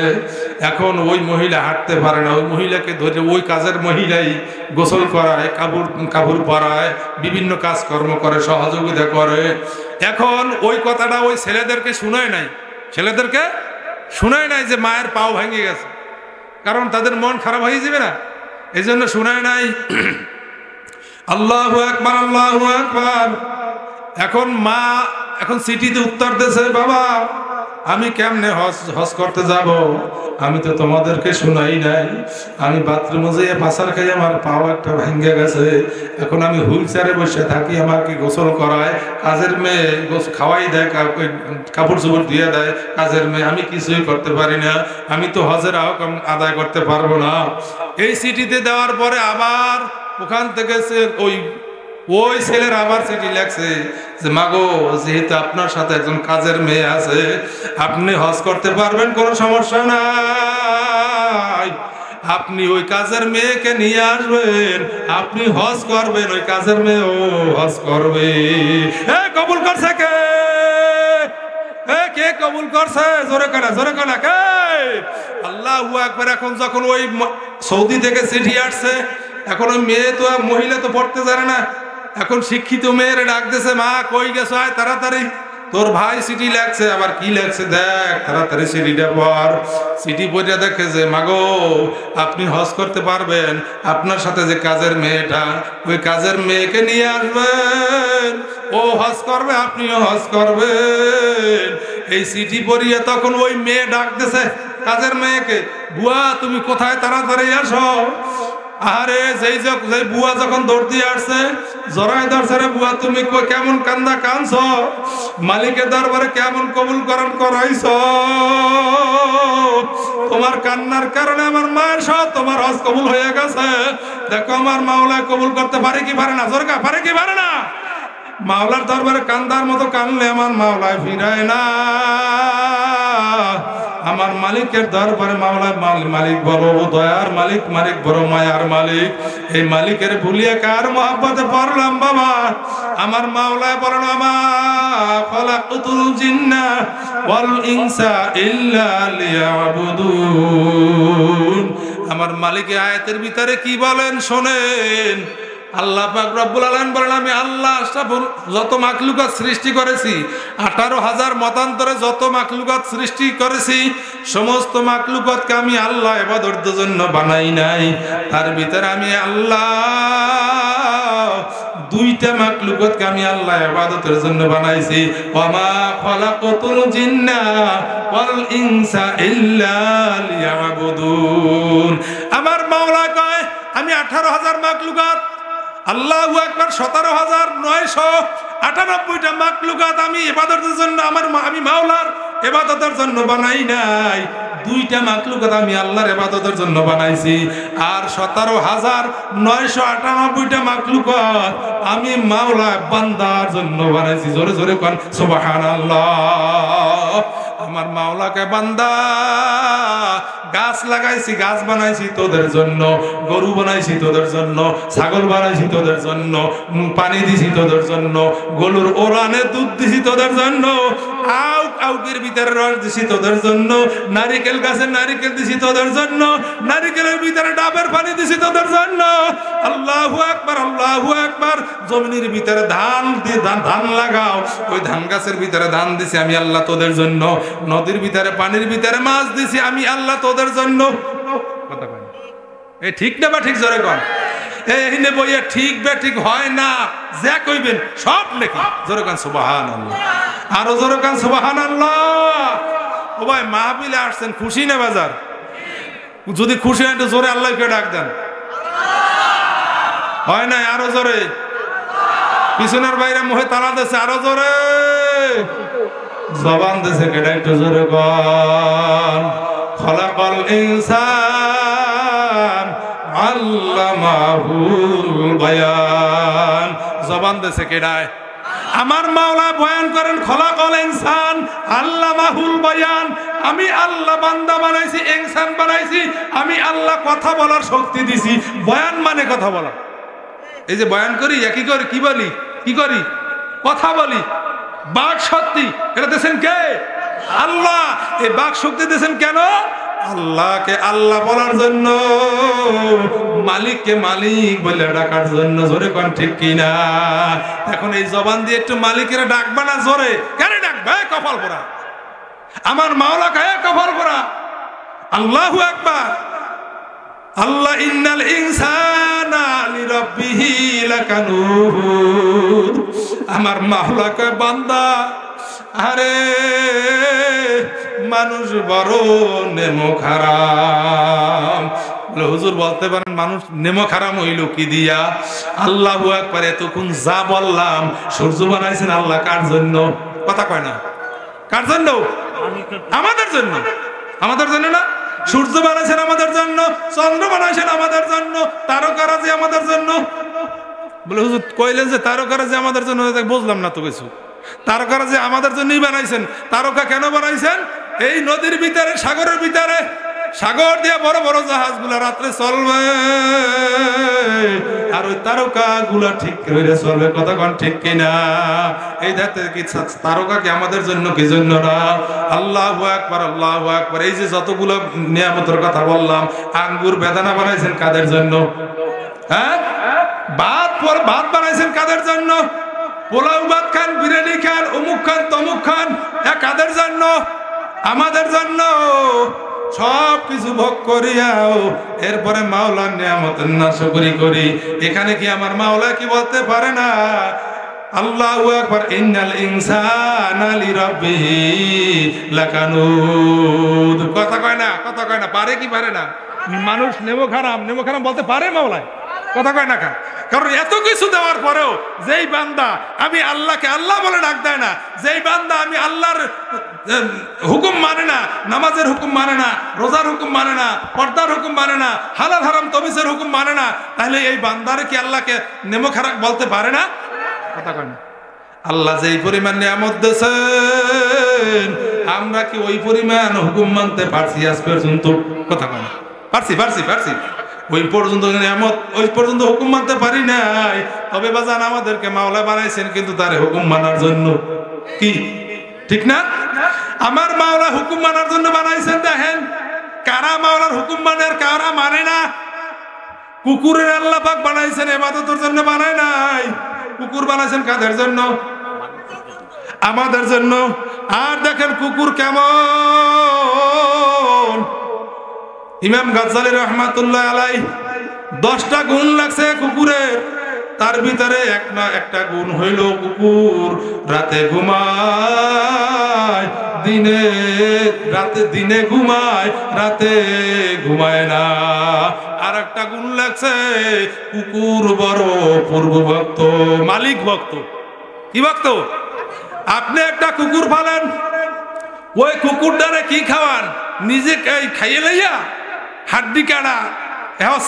এখন ওই মহিলা হাঁটতে পারে না। ওই মহিলাকে ধরে ওই কাজের মহিলাই গোসল করায়, কাপড় পরায়, বিভিন্ন কাজকর্ম করে, সহযোগিতা করে। এখন ওই কথাটা ওই ছেলেদেরকে শোনায় নাই যে মায়ের পাও ভেঙে গেছে, কারণ তাদের মন খারাপ হয়ে যাবে না, এই জন্য শোনায় নাই। আল্লাহু আকবার, আল্লাহু আকবার। এখন মা চিঠিতে উত্তর দিয়েছে, বাবা আমি কেমনে হজ করতে যাব, আমি তো তোমাদেরকে শোনাই নাই। আমি বাথরুমে যেয়ে পাছার খাই, আমার পাও একটা ভেঙে গেছে। এখন আমি হুইল চেয়ারে বসে থাকি, আমাকে গোসল করায়, কাজের মেয়ে খাওয়াই দেয়, কাপড় চোপড় দিয়ে দেয় কাজের মেয়ে, আমি কিছুই করতে পারি না, আমি তো হজের আহকাম আদায় করতে পারবো না। এই চিঠিতে দেওয়ার পরে আবার ওখান থেকে ওই ছেলের আবার চিঠি লাগছে যে, মাগো যেহেতু আপনার সাথে একজন কাজের মেয়ে আছে, আপনি হজ করতে পারবেন, কোনো সমস্যা নাই, আপনি ওই কাজের মেয়েকে নিয়ে আসবেন, আপনি হজ করবেন, ওই কাজের মেয়ে ও হজ করবে। কবুল করছে কে? কে কবুল করছে? জোরে কানা কে? আল্লাহু আকবার। এখন যখন ওই সৌদি থেকে চিঠি আসছে, এখন ওই মেয়ে তো মহিলা তো পড়তে জানে না, এখন শিক্ষিত মেয়ের ডাক দিয়েছে, মা কই গেছো, আয় তাড়াতাড়ি, তোর ভাই চিঠি লাগছে। আবার কি লাগছে দেখ, তাড়াতাড়ি চিঠিটা পড়। চিঠি পড়ে দেখে যে, মাগো আপনি হজ করতে পারবেন, আপনার সাথে যে কাজের মেয়েটা, ওই কাজের মেয়েকে নিয়ে আসবেন, ও হজ করবে, আপনিও হজ করবেন। এই চিঠি পড়িয়ে তখন ওই মেয়ে ডাক দিয়েছে কাজের মেয়েকে, বুয়া তুমি কোথায়, তাড়াতাড়ি আসো। আরে যেই বুয়া যখন দৌড় দিয়ে আসছে, জড়াই ধরছে, রে বুয়া তুমি কেমন কান্দা কানছ, মালিকের দরবারে কেমন কবুল করাইছ, তোমার কান্নার কারণে আমার মায়ের সব তোমার হজ কবুল হয়ে গেছে। দেখো আমার মাওলা কবুল করতে পারে কি পারে না, জোরকা পারে কি পারে না। মাওলার দরবারে কান্দার মতো কানলে আমার মাওলায় ফিরায় না। আমার মালিকের দরবারে মালিক বড় দয়ার মালিক, মালিক বড় মায়ার মালিক। এই মালিকের ভুলিয়ে কার মহব্বতে পড়লাম বাবা। আমার মাওলায় বলেন, আমা খালাকতুল জিন্না ওয়াল ইনসা ইল্লা লিয়াবুদুন। আমার মালিক আয়াতের ভিতরে কি বলেন শোনেন। আল্লাহ পাক রব্বুল আলামিন বলেন, আমি আল্লাহ যত মাখলুকাত সৃষ্টি করেছি, 18,000 মতান্তরে যত মাখলুকাত সৃষ্টি করেছি, সমস্ত মাখলুকাতকে আমি আল্লাহ ইবাদতের জন্য বানাই নাই। তার ভিতরে আমি আল্লাহ দুইটা মাখলুকাতকে আমি আল্লাহ ইবাদতের জন্য বানাইছি। ওয়ামা খালাকতুল জিন্না ওয়াল ইনসা ইল্লা লিয়াবুদুন। আমার মাওলা কয়, আমি 18,000 মাখলুকাত, আল্লাহু আকবার, 17,998টা মাখলুকাত আমি ইবাদতের জন্য, আমি মাওলার ইবাদতের জন্য বানাই নাই। দুইটা মাখলুকাত আমি আল্লাহর ইবাদতের জন্য বানাইছি। আর 17,998টা মাখলুকাত আমি মাওলা বান্দার জন্য বানাইছি। জোরে জোরে কোন সুবহানাল্লাহ। আমার মাওলাকে বান্দা গাছ লাগাইছি, গাছ বানাইছি তোদের জন্য, গরু বানাইছি তোদের জন্য, ছাগল বানাইছি তোদের জন্য, পানি দিছি তোদের জন্য, গরুর ওরানে দুধ দিছি তোদের জন্য, আউকের ভিতরে রস দিছি তোদের জন্য, নারিকেল গাছের নারিকেল দিছি তোদের জন্য, নারিকেলের ভিতরে ডাবের পানি দিছি তোদের জন্য। আল্লাহু আকবার, আল্লাহু আকবার। জমিনের ভিতরে ধান লাগাও, ওই ধান গাছের ভিতরে ধান দিছি আমি আল্লাহ তোদের জন্য, নদীর ভিতরে পানির ভিতরে মাছ দিছি আমি আল্লাহ তোদের জন্য। কথা কয় এই ঠিক না বা ঠিক জোরে কন? এইনে বইয়া ঠিক বে ঠিক হয় না, যা কইবেন সব নাকি জোরে কন সুবহানাল্লাহ, আরো জোরে কন সুবহানাল্লাহ। ও ভাই মাহফিলে আসছেন, খুশি না বাজার? যদি খুশি হয় একটু জোরে আল্লাহকে ডাক দেন। হয় না? আরো জোরে। পিছনের বাইরে মুহে তালা দিয়েছে, আরো জোরে। জবান দিয়েছে কেটে একটু জোরে কন। খলাকাল ইনসান আল্লামাহুল বায়ান। জবান দিয়েছে কেডায়? আমার মাওলা বয়ান করেন খলাকাল ইনসান আল্লামাহুল বায়ান। আমি আল্লাহ বান্দা বানাইছি, ইনসান বানাইছি, আমি আল্লাহ কথা বলার শক্তি দিছি। বয়ান মানে কথা বলা। এই যে বয়ান করি, কি করি, কি বলি, কি করি, কথা বলি। বাক শক্তি এটা দিয়েছেন কে? আল্লাহ। এই বাক শক্তি দিয়েছেন কেন? আল্লাহকে আল্লাহ বলার জন্য, মালিককে মালিক বলে ডাকার জন্য। জোরে কোন ঠিক কিনা? এখন এই জবান দিয়ে একটু মালিকের ডাকবা না জোরে? কেন ডাকবে? কপাল পোড়া। আমার মাওলা কায়া কপাল পোড়া। আল্লাহু আকবার। আল্লাহ ইন্নাল ইনসানা লিরাব্বিহি লাকানুদ। আমার মাওলা কয় বান্দা, আরে মানুষ বড় নেমো খারাম। হুজুর বলতে পারেন মানুষ নেমো খারাম হইল কি দিয়া? আল্লাহু আকবার। এতক্ষণ যা বললাম, সূর্য বানাইছেন আল্লাহ কার জন্য? কথা কয় না। কার জন্য? আমাদের জন্য। আমাদের জন্য না? সূর্য বানাইছেন আমাদের জন্য, চন্দ্র বানাইছেন আমাদের জন্য, তারকারাজি আমাদের জন্য। বলে হুজুর কইলেন যে তারকারাজি আমাদের জন্য, বুঝলাম না তো কিছু। তারকারাজি আমাদের জন্যই বানাইছেন। তারকা কেন বানাইছেন? এই নদীর ভিতরে, সাগরের ভিতরে, সাগর দিয়ে বড় বড় জাহাজ গুলা রাত্রে চলবে, আর ওই তারকা গুলা ঠিক করে চলবে। কথা কোন ঠিক কিনা? এই ধাতে কি তারকা কি আমাদের জন্য, কি জন্য না? আল্লাহু আকবার, আল্লাহু আকবার। এই যে যতগুলো নিয়ামতের কথা বললাম, আঙ্গুর বেদানা বানাইছেন কাদের জন্য? হ্যাঁ, ভাত বানাইছেন কাদের জন্য? পোলাও ভাত খান, বিরিয়ানি খান, অমুক খান, তমুক খান, কাদের জন্য? আমাদের জন্য। সব কিছু ভোগ করিয়াও এরপরে মাওলার নিয়ামতের নাশকরি করি। এখানে কি আমার মাওলা কি বলতে পারে না? আল্লাহু আকবার। ইন্নাল ইনসানা লিরাব্বিহি লাকানুদ। কথা কয় না? কথা কয় না? পারে কি পারে না? মানুষ নেমো খারাম বলতে পারে মাওলায়? কথা কয় না? কারণ এত কিছু দেওয়ার পরেও যেই বান্দা আমি আল্লাহকে আল্লাহ বলে ডাক দেয় না, যেই বান্দা আমি আল্লাহর হুকুম মানে না, নামাজের হুকুম মানে না, রোজার হুকুম মানে না, পর্দার হুকুম মানে না, হালাল হারাম তমিজের হুকুম মানে না, তাহলে এই বান্দারে কি আল্লাহকে নেমো খারাপ বলতে পারে না? কথা কয় না? আল্লাহ যেই পরিমাণ নিয়ামত দিয়েছেন, আমরা কি ওই পরিমাণ হুকুম মানতে পারছি আজ পর্যন্ত? কথা কয় না? পারছি। ওই পর্যন্ত নিয়ামত, ওই পর্যন্ত হুকুম মানতে পারি নাই। তবে বাজান আমাদেরকে মাওলা বানাইছেন কিন্তু তার হুকুম মানার জন্য। কি ঠিক না? আমার মাওলা হুকুম মানার জন্য বানাইছেন। দেখেন কারা মাওলার হুকুম মানে আর কারা মানে না। কুকুরের আল্লাহ পাক বানাইছেন ইবাদতের জন্য, বানায় নাই। কুকুর বানাইছেন কাদের জন্য? আমাদের জন্য। আর দেখেন কুকুর কেমন। ইমাম গাজ্জালী রাহমাতুল্লাহ আলাইহি 10টা গুণ লাগছে কুকুরের। তার ভিতরে একটা গুণ হইল কুকুর রাতে ঘুমায়, দিনে ঘুমায়, রাতে ঘুমায় না। আর একটা গুণ লাগছে কুকুর বড় পূর্ব ভক্ত, মালিক ভক্ত। কি ভক্ত? আপনি একটা কুকুর পালেন, ওই কুকুরটারে কি খাওয়ান? নিজে খাইয়ে লইয়া হাড্ডি কাটা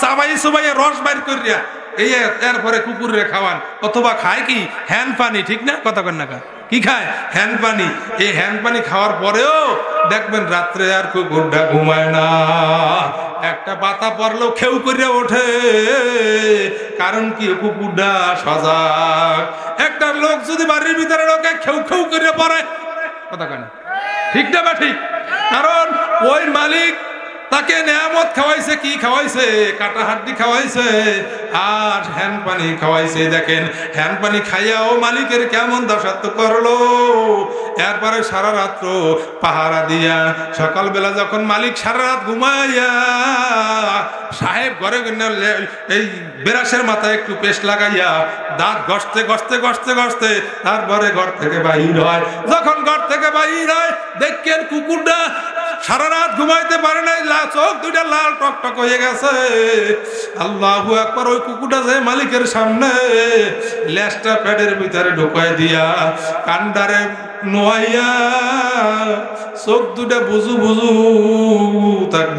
চাবাই চবাইয়ে রস বাইর করিয়া এই এরপরে কুকুরে খাওয়ান, অথবা খায় কি হ্যান পানি। ঠিক না? কথা কন না? কি খায়? হ্যান্ড পানি। এই হ্যান্ড পানি খাওয়ার পরেও দেখবেন রাত্রে আর কুকুরটা ঘুমায় না, একটা পাতা পড়লেও খেউ করে ওঠে। কারণ কি? কুকুরটা সজাগ। একটা লোক যদি বাড়ির ভিতরে ঢোকে খেউ খেউ করে পড়ে, কথা কেন? ঠিক না বা ঠিক? কারণ ওই মালিক তাকে নেয়ামত খাওয়াইছে। কি খাওয়াইছে? কাটা হাড্ডি খাওয়াইছে আর হ্যান্ড পানি খাওয়াইছে। দেখেন হ্যান্ড পানি খাইয়াও মালিকের কেমন দাসত্ব করলো। এরপরে সারা রাত্র পাহারা দিয়া সকালবেলা যখন মালিক সারা রাত ঘুমাইয়া সাহেব ঘরে এই বেরাসের মাথায় একটু পেস্ট লাগাইয়া দাঁত ঘষতে ঘষতে ঘষতে ঘষতে তারপরে ঘর থেকে বাহির হয়। যখন ঘর থেকে বাহির হয় দেখেন কুকুরটা সারা রাত ঘুমাইতে পারে নাই, চোখ দুইটা লাল টকটক হয়ে গেছে। আল্লাহু আকবার। ওই কুকুরটা যে মালিকের সামনে লেজটা পেটের ভিতরে ঢুকাই দিয়া কান্ডারে নোয়াইয়া চোখ দুটা বুঝু বুঝু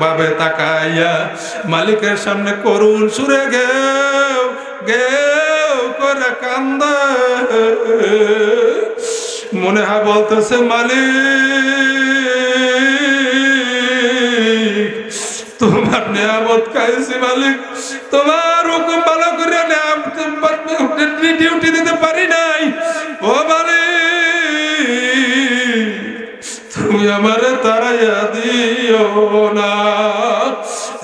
ভাবে তাকাইয়া মালিকের সামনে করুণ সুরে গেও গেও করে কান্দে। মনে হয় বলতেছে, মালিক তোমার নিয়ামত খাইছি, মালিক তোমার হুকুম ভালো করে ডিউটি দিতে পারি নাই। ও মালিক তুমি আমারে তাড়াইয়া দিও না।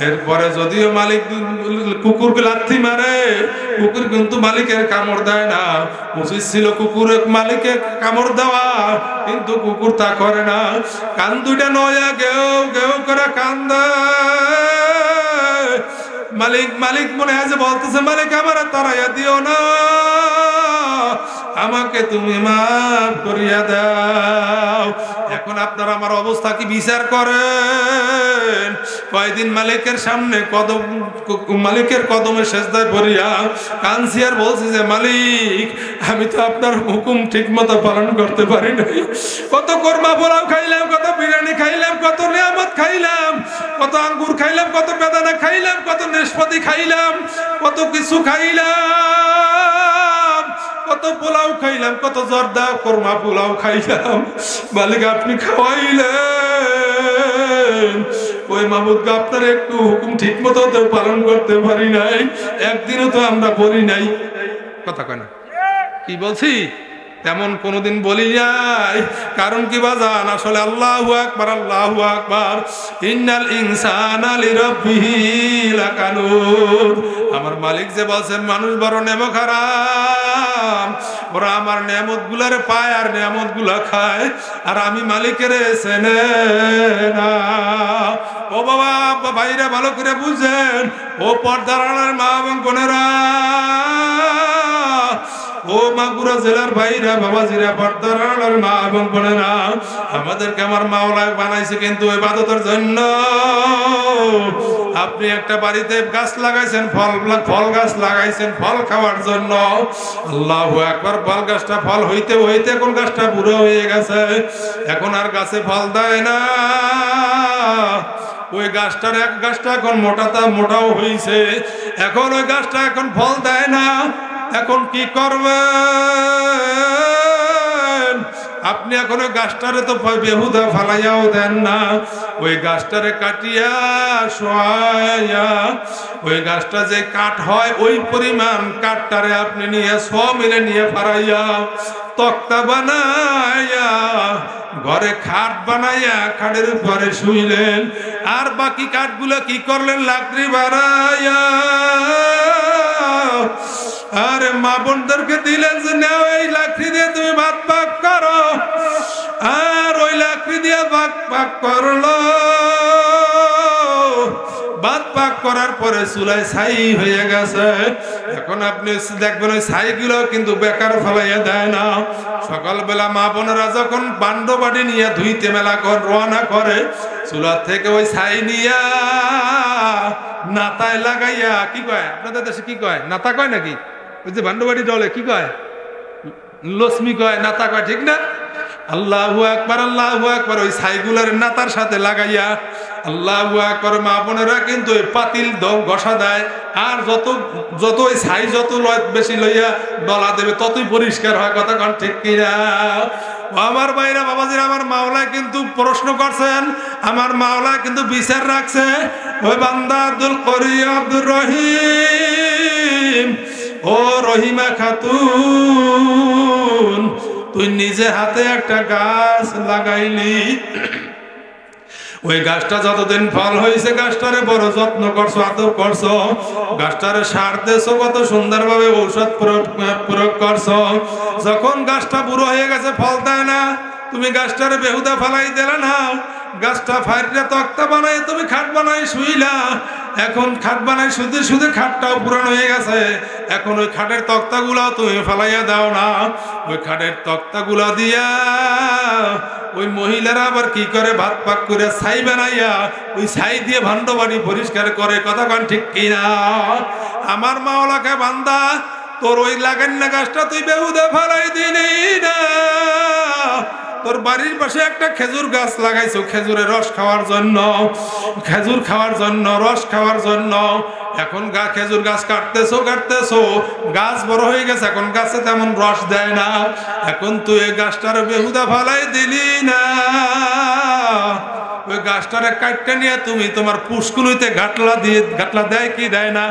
এরপরে যদিও মালিক কুকুরকে লাথি মারে, কুকুর কিন্তু মালিকের কামড় দেয় না। উচিত ছিল কুকুরের মালিকের কামড় দেওয়া, কিন্তু কুকুর তা করে না। কান দুইটা নয়া গেও গেও করে কান্দে। মালিক মালিক মনে আছে বলতেছে, মালিক আমার তাড়াইয়া দিও না, আমাকে তুমি মাফ করিয়া দাও। এখন আপনারা আমার অবস্থা কি বিচার করেন? কয়দিন মালিকের সামনে মালিকের কদমে সেজদায় পড়িয়া কাঁদছি আর বলছি যে, মালিক আমি তো আপনার হুকুম ঠিক মতো পালন করতে পারি নাই। কত কোরমা পোলাও খাইলাম, কত বিরিয়ানি খাইলাম, কত নিয়ামত খাইলাম, কত আঙ্গুর খাইলাম, কত বেদানা খাইলাম, কত নাশপাতি খাইলাম, কত কিছু খাইলাম, কত পোলাও খাইলাম, কত জর্দা কোরমা পোলাও খাইলাম। মালিক আপনি খাওয়াইলেন, ওই মাহমুদ আপনার একটু হুকুম ঠিক মতো তো পালন করতে পারি নাই, একদিনও তো আমরা বলি নাই। কথা কয় না? কি বলছি? তেমন কোনোদিন বলি নাই। কারণ কি বাজান? আসলে আল্লাহু আকবার, আল্লাহু আকবার। ইন্নাল ইনসানা লিরাব্বিহি লাকানুত। আমার মালিক যে বলছেন মানুষ বড় নেমক হারাম, ওরা আমার নেয়ামত গুলারে পায় আর নেয়ামত গুলা খায়, আর আমি মালিকের চেনে না। ও বাবা ভাইরা ভালো করে বুঝেন, ও পর্দার আড়ালের মা এবং বোনেরা, ও মাগুরা জেলার ভাইরা বাবাজিরা, পর্দার আড়ালের মা এবং বোনেরা, আমাদেরকে আমার মাওলা বানাইছে কিন্তু ইবাদতের জন্য। আপনি একটা বাড়িতে গাছ লাগাইছেন, ফল গাছ লাগাইছেন ফল খাওয়ার জন্য। আল্লাহু আকবার। ফল গাছটা ফল হইতে হইতে এখন গাছটা বুড়ো হয়ে গেছে, এখন আর গাছে ফল দেয় না। ওই গাছটার এক গাছটা এখন মোটাও হয়েছে, এখন ওই গাছটা এখন ফল দেয় না। এখন কি করবেন আপনি? এখন ওই গাছটারে তো বেহুদা ফালাইয়াও দেন না, ওই গাছটারে কাটিয়া শোয়া, ওই গাছটা যে কাঠ হয় ওই পরিমাণ কাঠটারে আপনি নিয়ে মিলে নিয়ে ফারাইয়া তক্তা বানাইয়া ঘরে খাট বানাইয়া খাটের উপরে শুইলেন, আর বাকি কাঠগুলো কি করলেন? লাকড়ি বানাইয়া আরে মা বোনদেরকে দিলেন যে নাও এই লাকড়ি দিয়ে তুমি ভাত পাক করো, আর ওই লাকড়ি দিয়ে ভাত করলো। ভাত পাক করার পরে চুলায় ছাই হয়ে গেছে। এখন আপনি দেখবেন ওই ছাইগুলো কিন্তু বেকার ফেলাইয়া দেয় না। সকালবেলা মা বোনেরা যখন বান্ড বাড়ি নিয়ে ধুইতে মেলা রওনা করে, চুলার থেকে ওই ছাই নিয়া নাতায় লাগাইয়া, কি কয় আপনাদের দেশে কি কয়? নাতা কয় নাকি? ওই যে বান্ড বাড়ি ডলে কি কয়? লক্ষ্মী কয়, নাতা কয়, ঠিক না? আল্লাহু আকবার, আল্লাহু আকবার। ওই ছাইগুলার নাতার সাথে লাগাইয়া আল্লাহু আকবার। মা বোনেরা কিন্তু এই পাতিল ঘষা দেয়, আর যত ওই ছাই যত বেশি লইয়া ডলা দেবে ততই পরিষ্কার হয়। কথা কন ঠিক কিনা? আমার ভাইরা বাবাজিরা, আমার মাওলা কিন্তু প্রশ্ন করছেন, আমার মাওলা কিন্তু বিচার রাখছে। ওই বান্দা আব্দুল করিম আব্দুর রহিম, ও রহিমা খাতুন, তুই নিজে হাতে একটা গাছ লাগাইলি, ওই গাছটা যতদিন ফল হয়েছে গাছটারে বড় যত্ন করছো, আদর করছো, গাছটারে সার দিয়েছো, কত সুন্দরভাবে ঔষধ প্রয়োগ করছো। যখন গাছটা বুড়ো হয়ে গেছে, ফল দেয় না, তুমি গাছটারে বেহুদা ফালাই দিলে না, গাছটা ফাইরে তক্তা বানাই তুমি খাট বানাই শুইলা। এখন খাট বানাই শুধু শুধু খাটটাও পুরানো হয়ে গেছে, এখন ওই খাটের তক্তাগুলা তুমি ফালাইয়া দাও না। ওই খাটের তক্তাগুলা দিয়া ওই মহিলারা আবার কি করে, ভাত পাক করে ছাই বানাইয়া ওই ছাই দিয়ে ভাণ্ড বাড়ি পরিষ্কার করে। কথা কন ঠিক কিনা? আমার মাওলাকে বান্দা, তোর ওই লাগান না গাছটা তুই বেহুদা ফালাই দিলি না, তোর বাড়ির পাশে একটা খেজুর গাছ লাগাইছো খেজুরের রস খাওয়ার জন্য, খেজুর খাওয়ার জন্য, রস খাওয়ার জন্য। এখন খেজুর গাছ কাটতেছো, গাছ বড় হয়ে গেছে, এখন গাছে তেমন রস দেয় না, এখন তুই এই গাছটার বেহুদা ফালাই দিলি না। ওই গাছটারে কাটতে নিয়ে তুমি তোমার পুষ্কুনিতে ঘাটলা দেয় কি দেয় না?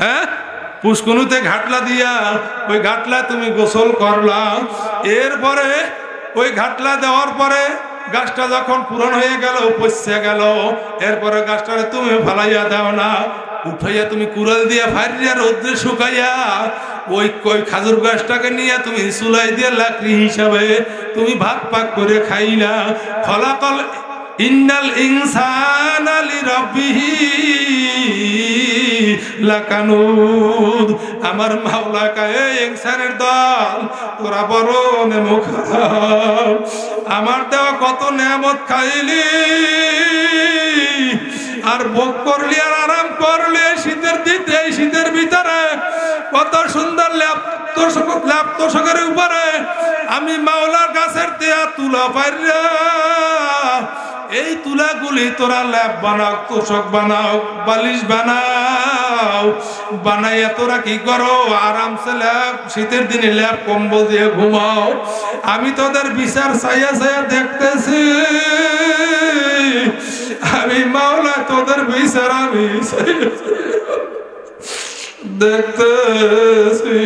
হ্যাঁ, পুষ্কুনিতে ঘাটলা দিয়া ওই ঘাটলা তুমি গোসল করলা। এরপরে ওই ঘাটলা দেওয়ার পরে গাছটা যখন পূরণ হয়ে গেল, পচে গেল, এরপরে গাছটারে তুমি ফালাইয়া দাও না, উঠাইয়া তুমি কুড়াল দিয়া ফাইরিয়া রোদ্রে শুকাইয়া ওই খাজুর গাছটাকে নিয়ে তুমি চুলাই দিয়ে লাকড়ি হিসাবে তুমি ভাত পাক করে খাইলা। খলাকল ইন্নাল ইনসানা লিরাব্বিহি লাকানুদ। আমার মাওলা কয়, ইনসানের দল, তোরা বড় নেমুখ, আমার দেওয়া কত নেয়ামত খাইলি আর ভোগ করলি আর আরাম করলি। শীতের দিতে, শীতের ভিতরে কত সুন্দর ল্যাপ তোষকের উপরে আমি মাওলার গাছের দেয়া তুলা পাইরা, এই তুলাগুলি তোরা ল্যাপ বানাও, তোষক বানাও, বালিশ বানাও, বানাইয়া তোরা কি করো, আরামসে ল্যাপ, শীতের দিনে ল্যাপ কম্বল দিয়ে ঘুমাও। আমি তোদের বিচার চাইয়া চাইয়া দেখতেছি, আমি মাওলা তোদের বিচার আমি দেখতেছি।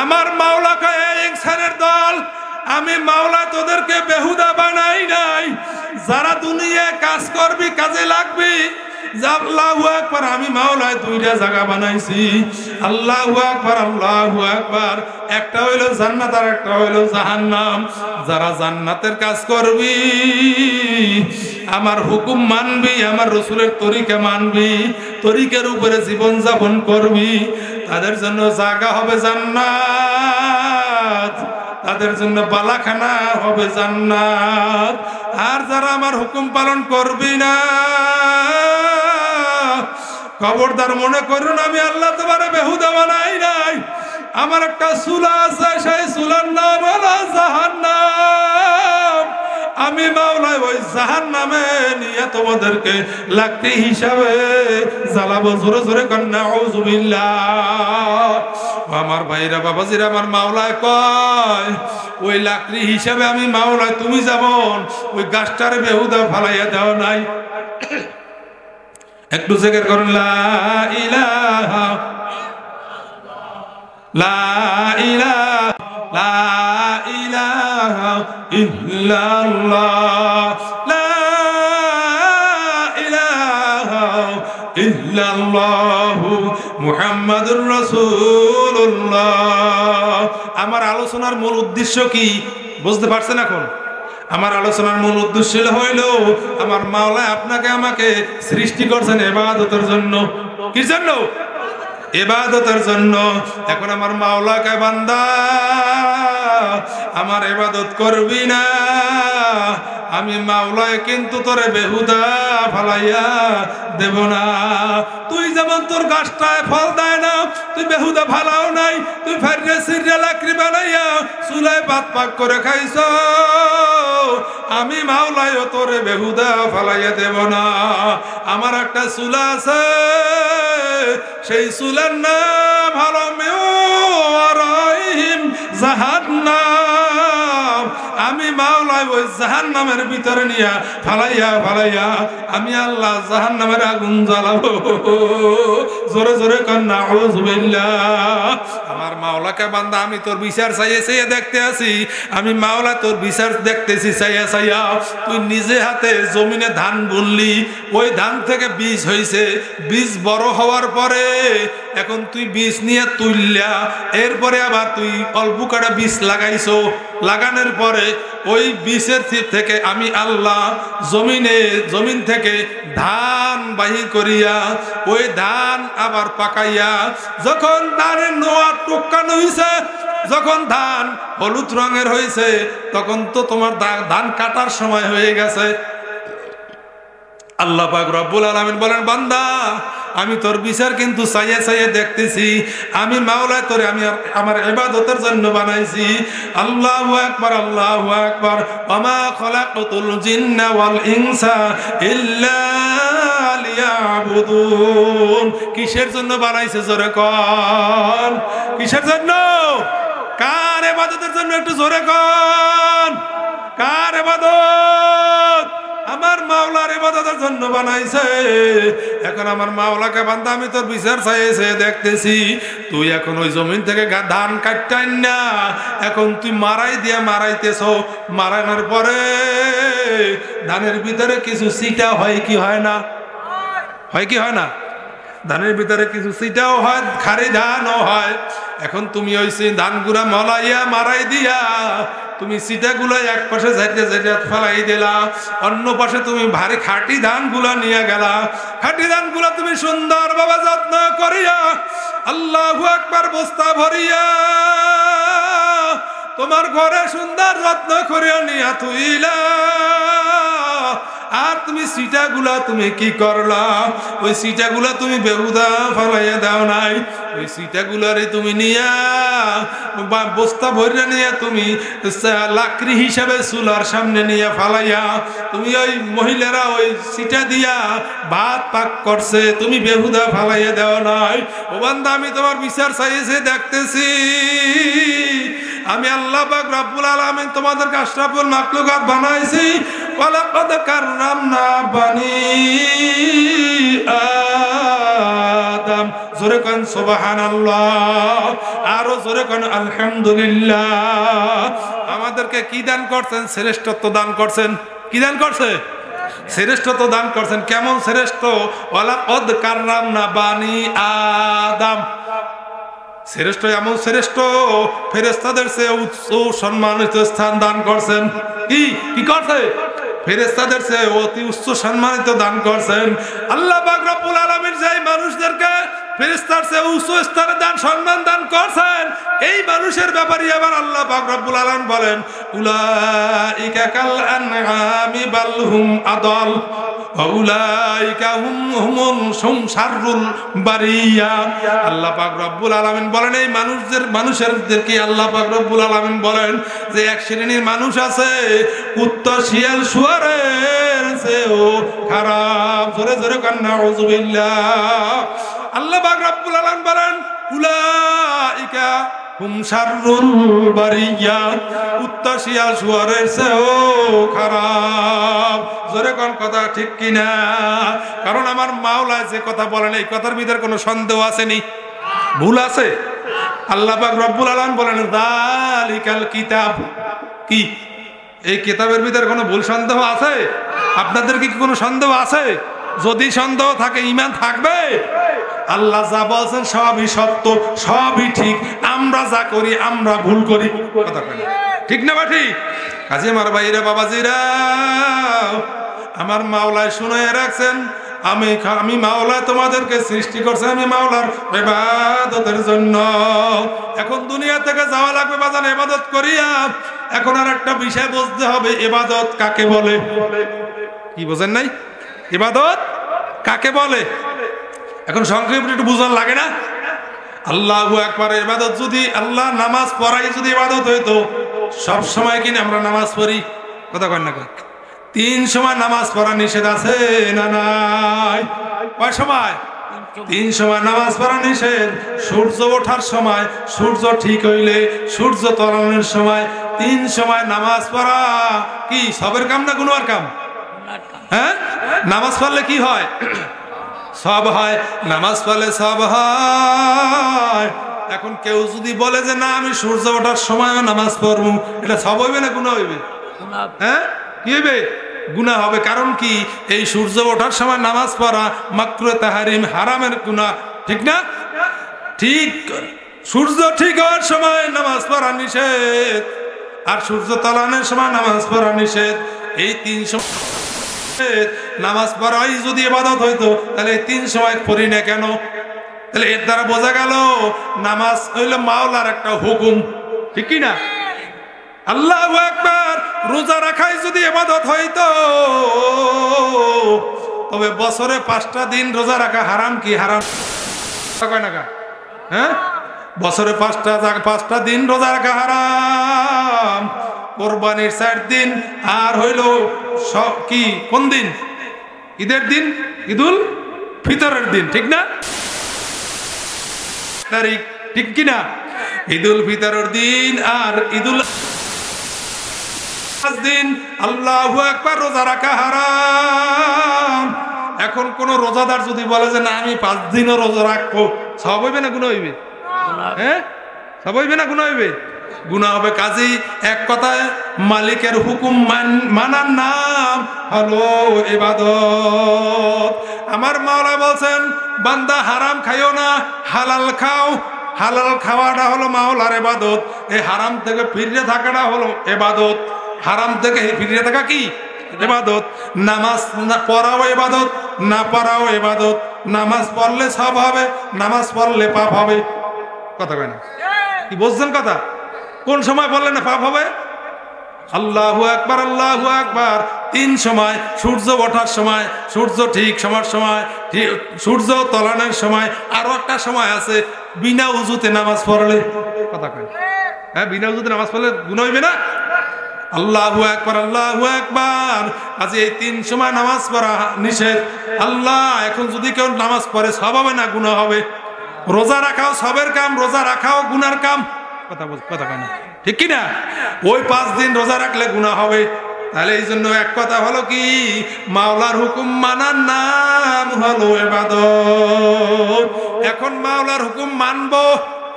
আমার মাওলা কয়, ইনসানের দল, আমি মাওলা তোদেরকে বেহুদা বানাই নাই। যারা দুনিয়ায় কাজ করবি, কাজে লাগবি, আল্লাহু আকবার, আমি মাওলায় দুইটা জায়গা বানাইছি। আল্লাহু আকবার, আল্লাহু আকবার। একটা হইলো জান্নাত আর একটা হইলো জাহান্নাম। যারা জান্নাতের কাজ করবি, আমার হুকুম মানবি, আমার রসুলের তরিকা মানবি, তরিকার উপরে জীবন যাপন করবি, তাদের জন্য জায়গা হবে জান্নাত, তাদের জন্য বালাখানা হবে জান্নাত। আর যারা আমার হুকুম পালন করবি না, খবরদার মনে করুন আমি আল্লাহ তোমারে বেহুদা বানাই নাই। আমার একটা চুলা আছে, সেই চুলার নাম হলো জাহান্নাম। আমি মাওলায় ওই জাহান্নামে নিয়ে তোমাদেরকে লাকড়ি হিসাবে জ্বালাবো। জোরে জোরে কন্যা আউযুবিল্লাহ। আমার ভাইরা বাবাজিরা, আমার মাওলায় কয়, ওই লাকড়ি হিসাবে আমি মাওলায়, তুমি যেমন ওই গাছটারে বেহুদা ফালাইয়া দেওয়া নাই। একটু জিকির করুন, লা ইলাহা, লা ইলাহা, লা ইলাহা ইল্লাল্লাহ, লা ইলাহা ইল্লাল্লাহু মুহাম্মাদুর রাসূলুল্লাহ। আমার আলোচনার মূল উদ্দেশ্য কি বুঝতে পারছেন এখন? আমার আলোচনার মূল উদ্দেশ্য হইল, আমার মাওলা আপনাকে আমাকে সৃষ্টি করছেন ইবাদতের জন্য। কি জন্য? ইবাদতের জন্য। এখন আমার মাওলাকে, বান্দা আমার ইবাদত করবি না, আমি মাওলায় কিন্তু তোরে বেহুদা ফালাইয়া দেব না। তুই যেমন তোর গাছটায় ফল দেয় না, তুই বেহুদা ফালাও নাই, তুই ফেরে সিরিয়া লাকড়ি জ্বালাইয়া চুলায় ভাত পাক করে খাইছো, আমি মাওলায় তোরে বেহুদা ফালাইয়া দেব না। আমার একটা চুলা আছে, সেই চুলার নাম হলো মেওয়ারাইহিম জাহান্নাম। আমি মাওলায় ওই জাহান্নামের ভিতরে নিয়া ফালাইয়া ফালাইয়া আমি আল্লাহ জাহান্নামের আগুন জ্বালাবো। জোরে জোরে কান্না আউযুবিল্লাহ। আমার মাওলাকে বান্দা আমি তোর বিচার চাইয়ে চাইয়ে দেখতে আছি, আমি মাওলা তোর বিচার দেখতেছি চাইয়া চাইয়া। তুই নিজে হাতে জমিনে ধান বুনলি, ওই ধান থেকে বীজ হয়েছে, বীজ বড় হওয়ার পরে এখন তুই বীজ নিয়ে তুললা, এরপরে আবার তুই অল্প কটা বীজ লাগাইছো, লাগানোর পরে ওই বীজের থেকে আমি আল্লাহ জমিন থেকে ধান বাহির করিয়া ওই ধান আবার পাকাইয়া, যখন ধানের নোয়া টুকানো হয়েছে, যখন ধান হলুদ রঙের হয়েছে, তখন তো তোমার ধান কাটার সময় হয়ে গেছে। আল্লাহ পাক রব্বুল আলামিন বলেন, বান্দা আমি তোর বিচার কিন্তু চাইয়ে চাইয়ে দেখতেছি। আমি মাওলা তোরে আমি আমার ইবাদতের জন্য বানাইছি। আল্লাহু আকবার, আল্লাহু আকবার। ওমা খলাকতুল জিন্না ওয়াল ইনসা ইল্লা লিয়াবুদুন। কিসের জন্য বানাইছে জোরে কোন? কিসের জন্য? কার ইবাদতের জন্য? একটু জোরে কোন, কার ইবাদত? আমার মাওলার ইবাদতের জন্য বানাইছে। এখন আমার মাওলাকে বান্দা আমি তোর বিচার চাইছে দেখতেছি। তুই এখন ওই জমিন থেকে ধান কাটতেন না, এখন তুই মারাইতেছ। মারানোর পরে ধানের ভিতরে কিছু সিটা হয় কি হয় না? হয় কি হয় না? ধানের ভিতরে কিছু সিটাও হয়, খারি ধানও হয়। এখন তুমি ওই ধানগুলা মলাইয়া মারাই দিয়া তুমি সিটাগুলো এক পাশে ঝাইতে ঝাইতে ফেলাই দিলা, অন্য পাশে তুমি ভারী খাঁটি ধানগুলা নিয়ে গেলা। খাঁটি ধানগুলা তুমি সুন্দর ভাবে যত্ন করিয়া আল্লাহু আকবার বস্তা ভরিয়া তোমার ঘরে সুন্দর যত্ন করিয়া নিয়া তুইলা। আর তুমি সিটাগুলা তুমি কি করলা? ওই সিটাগুলা তুমি বেহুদা ফালাইয়া দাও নাই। ওই সিটাগুলারে তুমি নিয়া বস্তা ভরিয়া নিয়ে তুমি লাকড়ি হিসাবে চুলার সামনে নিয়ে ফালাইয়া তুমি ওই মহিলারা ওই সিটা দিয়া ভাত পাক করছে, তুমি বেহুদা ফালাইয়া দেও নাই। ও বান্দা আমি তোমার বিচার চাইছে দেখতেছি। আমি আল্লাহ পাক রব্বুল আলামিন তোমাদেরকে আশরাফুল মাখলুকাত বানাইছি। ওয়ালাকাদ কাররামনা বানি আদম। জোরে কোন সুবহানাল্লাহ, আরো জোরে কোন আলহামদুলিল্লাহ। আমাদেরকে কি দান করছেন? শ্রেষ্ঠত্ব দান করছেন। কি দান করছে? শ্রেষ্ঠত্ব দান করছেন। কেমন শ্রেষ্ঠ? ওয়ালাকাদ কাররামনা বানি আদম। শ্রেষ্ঠ এমন শ্রেষ্ঠ, ফেরেশতাদের চেয়ে উচ্চ সম্মানিত স্থান দান করছেন। কি কি করছে? ফেরেশতাদের চেয়ে অতি উচ্চ সম্মানিত দান করছেন। আল্লাহ পাক রব্বুল আলামিন যেই মানুষদেরকে ফেরেশতার চেয়ে উচ্চ স্থানে দান সম্মান দান করছেন, এই মানুষের ব্যাপারে আবার আল্লাহ পাক রব্বুল আলামিন বলেন, উলাইকা কাল আনআমি বাল হুম আদাল উলাইকা হুম শাররুল বারিয়া। আল্লাহ পাক রব্বুল আলামিন বলেন, এই মানুষদেরকে আল্লাহ পাক রব্বুল আলামিন বলেন যে এক শ্রেণীর মানুষ আছে কুত্তা শিয়াল শুয়ারের চেয়েও খারাপ। জোরে জোরে কান্না আউযুবিল্লাহ। আল্লাহ পাক রব্বুল আলামিন বলেন, উলাইকা হুম শাররুল বারিয়া। কুত্তা শিয়াল শুয়ারের চেয়েও খারাপ। জোরে কোন কথা ঠিক কিনা? কারণ আমার মাওলা যে কথা বলেন এই কথার ভিতরে কোনো সন্দেহ আসেনি, ভুল আছে? আল্লাহ পাক রব্বুল আলামিন বলেন, যালিকাল কিতাব। কি এই কিতাবের ভিতরে কোনো ভুল সন্দেহ আছে? আপনাদের কি কোনো সন্দেহ আছে? যদি সন্দেহ থাকে ঈমান থাকবে? আল্লাহ যা বলছেন সবই সত্য, সবই ঠিক। আমরা যা করি আমরা ভুল করি। কথা কই না? ঠিক না বা ঠিক? কাজে আমার ভাইরা বাবাজিরা, আমার মাওলায় শুনাইয়া রাখছেন, আমি মাওলা তোমাদেরকে সৃষ্টি করছে, আমি মাওলার ইবাদতের জন্য। এখন দুনিয়া থেকে যাওয়া লাগবে বাজান ইবাদত করিয়া। এখন আর একটা বিষয় বুঝতে হবে, ইবাদত কাকে বলে। কি বোঝেন নাই? ইবাদত কাকে বলে? এখন সংক্ষেপে একটু বুঝার লাগে না? আল্লাহু আকবার ইবাদত যদি আল্লাহ নামাজ পড়াই যদি ইবাদত হইতো সব সময় কিনা আমরা নামাজ পড়ি কথা কয় না তিন সময় নামাজ পড়া নিষেধ আছে না নাই কয় সময় তিন সময় নামাজ পড়া নিষেধ সূর্য ওঠার সময় সূর্য ঠিক হইলে সূর্য তলানোর সময় তিন সময় নামাজ পড়া কি সবের কাম না গুনার কাম হ্যাঁ নামাজ পড়লে কি হয় সব হয় নামাজ পড়লে সব হয় এখন কেউ যদি বলে যে না আমি সূর্য ওঠার সময় নামাজ পড়বো এটা সব হইবে না গুনাহ হইবে হ্যাঁ কি হইবে গুনাহ হবে কারণ কি এই সূর্য ওঠার সময় নামাজ পড়া মাকরুহ তাহরিম হারামের গুনাহ ঠিক না ঠিক সূর্য ঠিক হওয়ার সময় নামাজ পড়া নিষেধ আর সূর্য তলানোর সময় নামাজ পড়া নিষেধ এই তিন সময় নামাজ পড়াই যদি ইবাদত হইতো তাহলে এই তিন সময় পড়ি না কেন তাহলে এর দ্বারা বোঝা গেল নামাজ হইল মাওলার একটা হুকুম ঠিক কি না আল্লাহু আকবার রোজা রাখাই যদি ইবাদত হইতো তবে বছরে 5টা দিন রোজা রাখা হারাম কি হারাম কয় না হ্যাঁ বছরে 5টা দিন রোজা রাখা হারাম কোরবানির 4 দিন আর হইল কি কোন দিন ঈদের দিন ঈদুল ফিতরের দিন ঠিক না তারিখ ঠিক কি না ঈদুল ফিতরের দিন আর ঈদুল দিন আল্লাহু আকবার রোজা রাখা হারাম এখন কোন রোজাদার যদি বলে যে না আমি 5 দিনও রোজা রাখবো সব হইবে না গুনাহ হইবে হ্যাঁ সব হইবে না গুনাহ হইবে গুনাহ হবে কাজী এক কথায় মালিকের হুকুম মানার নাম হলো ইবাদত আমার মাওলা বলেন বান্দা হারাম খাইও না হালাল খাও হালাল খাওয়াটা হলো মাওলার ইবাদত এই হারাম থেকে ফিরে থাকাটা হলো ইবাদত হারাম থেকে ফিরে থাকা কি ইবাদত নামাজ না পড়াও ইবাদত না পড়াও ইবাদত নামাজ পড়লে সব হবে নামাজ পড়লে পাপ হবে কথা কয় না কি বুঝছেন কথা কোন সময় বললে না পাপ হবে আল্লাহু আকবার তিন সময় সূর্য ওঠার সময় সূর্য ঠিক সময় সূর্য তলানোর সময় আরো একটা সময় আছে বিনা উযুতে নামাজ পড়লে কথা কয় হ্যাঁ বিনা উযুতে নামাজ পড়লে গুনাহ হইবে না আল্লাহু আকবার আজ এই তিন সময় নামাজ পড়া নিষেধ আল্লাহ এখন যদি কেউ নামাজ পড়ে সব হবে না গুনাহ হবে রোজা রাখাও সবের কাম রোজা রাখাও গুনার কাম কথা কেন ঠিক কি না ওই 5 দিন রোজা রাখলে গুনাহ হবে তাহলে এই জন্য এক কথা হলো কি মাওলার হুকুম মানার নাম হলো ইবাদত এখন মাওলার হুকুম মানবো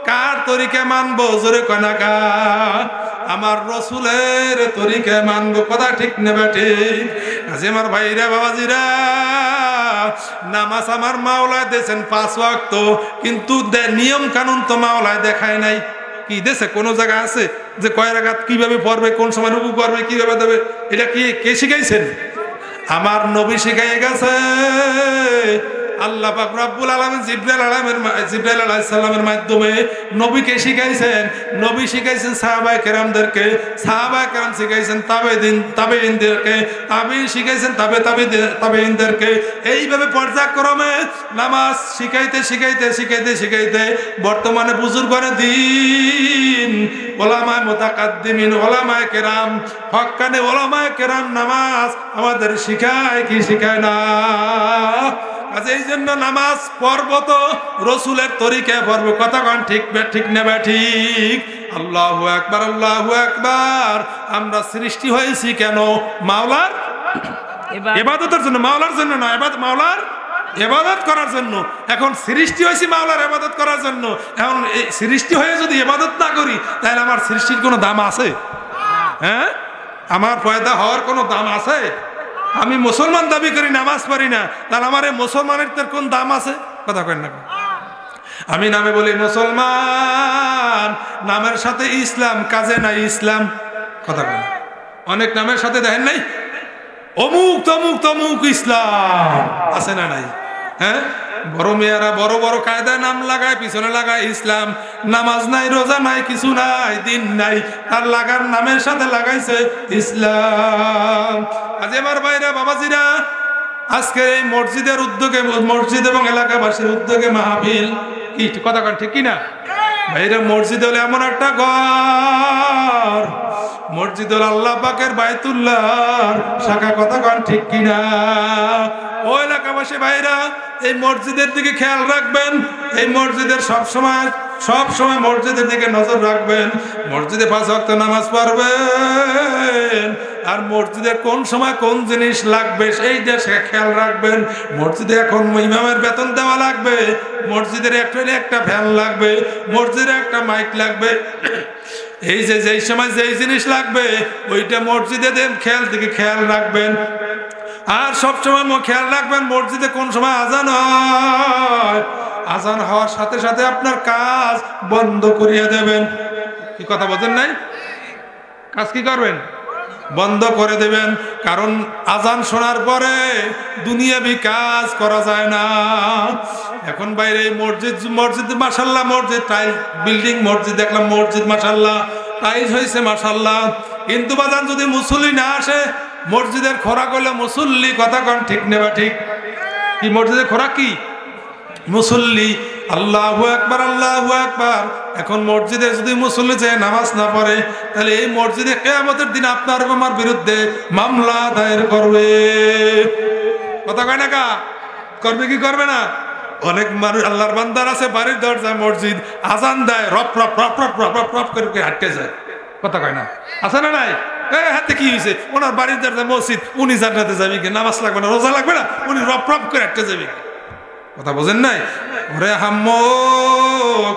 কার তরিকে মানবো জোরে কয় না কা আমার রাসূলের তরিকে মানবো কথা ঠিক নেবে ঠিক আজ আমার ভাইরা বাবাজিরা নামাজ আমার মাওলা দেন 5 ওয়াক্ত কিন্তু নিয়ম কানুন তো মাওলায় দেখায় নাই কি দেশে কোন জায়গা আছে যে কয় রাকাত কিভাবে পড়বে কোন সময় রুকু করবে কিভাবে দেবে এটা কি কে শিখাইছেন আমার নবী শিখাই গেছে আল্লাহ পাক রব্বুল আলামিন জিবরাইল আলাইহিস সালামের মাধ্যমে নবীকে শিখাইছেন নবী শিখাইছেন সাহাবায়ে কেরামদেরকে সাহাবায়ে কেরাম শিখাইছেন তাবেঈনদেরকে তাবেঈন শিখাইছেন তাবেঈনদেরকে এইভাবে পর্যায়ক্রমে নামাজ শিখাইতে বর্তমানে বুজুর্গরা দিন উলামায়ে মুতাকাদ্দিমিন উলামায়ে কেরাম হক্কানি উলামায়ে কেরাম নামাজ আমাদের শিখায় কি শিখায় না এই জন্য নামাজ পড়ব তো রসুলের তরিকায় পড়ব কথা কোন ঠিক নেবে ঠিক আল্লাহু আকবার আমরা সৃষ্টি হয়েছি কেন মাওলার ইবাদতের জন্য মাওলার জন্য না মাওলার ইবাদত করার জন্য এখন সৃষ্টি হয়েছি মাওলার ইবাদত করার জন্য এখন এই সৃষ্টি হয়ে যদি ইবাদত না করি তাহলে আমার সৃষ্টির কোনো দাম আছে হ্যাঁ আমার পয়দা হওয়ার কোনো দাম আছে আমি মুসলমান দাবি করি নামাজ পড়ি না তাহলে আমার এই মুসলমানের কোন দাম আছে কথা কয় না আমি নামে বলি মুসলমান নামের সাথে ইসলাম কাজে নাই ইসলাম কথা কয় না অনেক নামের সাথে দেখেন নাই অমুক তমুক ইসলাম আছে না নাই হ্যাঁ বড় মেয়েরা বড় বড় কায়দায় নাম লাগায় পিছনে লাগায় ইসলাম নামাজ নাই রোজা নাই কিছু নাই দিন নাই তার লাগার নামের সাথে লাগাইছে ইসলাম আজ আমার ভাইরা বাবাজিরা আজকে এই মসজিদের উদ্যোগে মসজিদ এবং এলাকাবাসীর উদ্যোগে মাহফিল কি কথা কন ঠিক কিনা ভাইরা? মসজিদ হলো এমন একটা ঘর, মসজিদ হলো আল্লাহ পাকের বাইতুল্লাহর শাখা, কথা কন ঠিক কিনা? ও এলাকাবাসী ভাইরা, এই মসজিদের দিকে খেয়াল রাখবেন, এই মসজিদের সব সময় মসজিদের দিকে নজর রাখবেন। মসজিদে 5 ওয়াক্ত নামাজ পড়বেন, আর মসজিদে কোন সময় কোন জিনিস লাগবে সেই দেশে খেয়াল রাখবেন। মসজিদে এখন ইমামের বেতন দেওয়া লাগবে, মসজিদের একটা ফ্যান লাগবে, মসজিদে একটা মাইক লাগবে, এই যে যেই সময় যেই জিনিস লাগবে ওইটা মসজিদে খেয়াল রাখবেন। আর সবসময় খেয়াল রাখবেন মসজিদে কোন সময় আজান হয়, আজান হওয়ার সাথে সাথে আপনার কাজ বন্ধ করিয়ে দেবেন। কি কথা বলেন নাই? কাজ কি করবেন? বন্ধ করে দেবেন, কারণ আজান শোনার পরে দুনিয়াবি কাজ করা যায় না। এখন বাইরে মসজিদ মাশাআল্লাহ, মসজিদ টাইল বিল্ডিং, মসজিদ দেখলাম, মসজিদ মাশাআল্লাহ টাইলস হয়েছে মাশাআল্লাহ, কিন্তু বাজান যদি মুসল্লি না আসে, মসজিদের খোরাক হলো মুসল্লি, কথা কন ঠিক নেবা ঠিক? কি মসজিদের খোরাক কি? মুসল্লি। আল্লাহু আকবার, আল্লাহু আকবার। এখন মসজিদে যদি মুসল্লি যে নামাজ না পড়ে, তাহলে এই মসজিদে কিয়ামতের দিন আপনার আমার বিরুদ্ধে মামলা দায়ের করবে। কথা কয় না কা? করবে কি করবে না? অনেক মানুষ আল্লাহর বান্দার আছে বাড়ির দরজায় মসজিদ, আজান দেয়, রপ রপ রপ রপ রপ রপ রপ করে হাঁটতে যায়। কথা কয় না? আছে না নাই? হাতে কি হয়েছে? ওনার বাড়ির দরজায় মসজিদ, উনি জান্নাতে যাবে কি? নামাজ লাগবে না, রোজা লাগবে না, উনি রপ রপ করে হাঁটতে যাবে। কথা বোঝেন নাই? ওরে হাম্মক,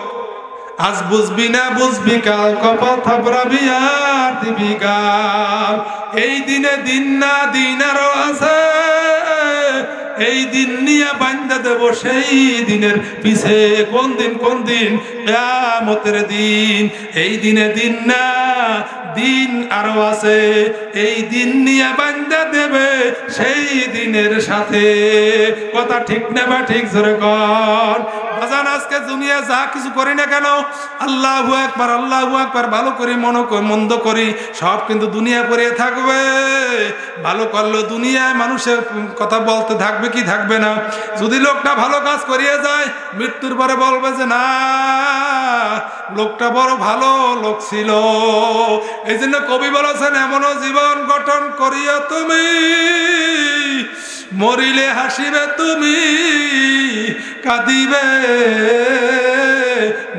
আজ বুঝবি না বুঝবি কাল, কপাল থাপড়াবি আর দিবি কাল। এই দিনে দিন না দিন আরো আছে, এই দিন নিয়ে বান্ধা দেব সেই দিনের পিছে। কোন দিন? কিয়ামতের দিন। এই দিনে দিন না দিন আরো আছে, এই দিন নিয়ে বান্ধা দেবে সেই দিনের সাথে। কথা ঠিক না বা ঠিক? জোরে কর বাজান। আজকে দুনিয়া যা কিছু করি না কেন, আল্লাহু আকবার, আল্লাহু আকবার ভালো করে মন্দ করি, সব কিন্তু দুনিয়া পড়ে থাকবে। ভালো করলো দুনিয়ায় মানুষের কথা বলতে থাকবে কি থাকবে না? যদি লোকটা ভালো কাজ করিয়ে যায়, মৃত্যুর পরে বলবে যে না, লোকটা বড় ভালো লোক ছিল। এই জন্য কবি বলেছেন, এমনও জীবন গঠন করিয়া তুমি, মরিলে হাসিবে তুমি, কাঁদিবে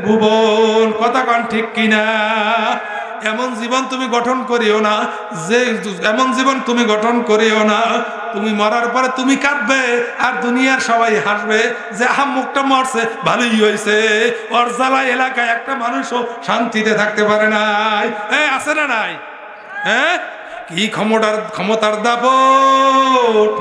ভুবন। কথা কন ঠিক কিনা? এমন জীবন তুমি গঠন করিও না, যে এমন জীবন তুমি গঠন করিও না, তুমি মরার পরে তুমি কাঁদবে আর দুনিয়ার সবাই হাসবে যে মুখটা মরছে, ভালোই হয়েছে, ওর জ্বালায় এলাকায় একটা মানুষও শান্তিতে থাকতে পারে নাই। আছে না নাই? হ্যাঁ, কি ক্ষমতার দাপট!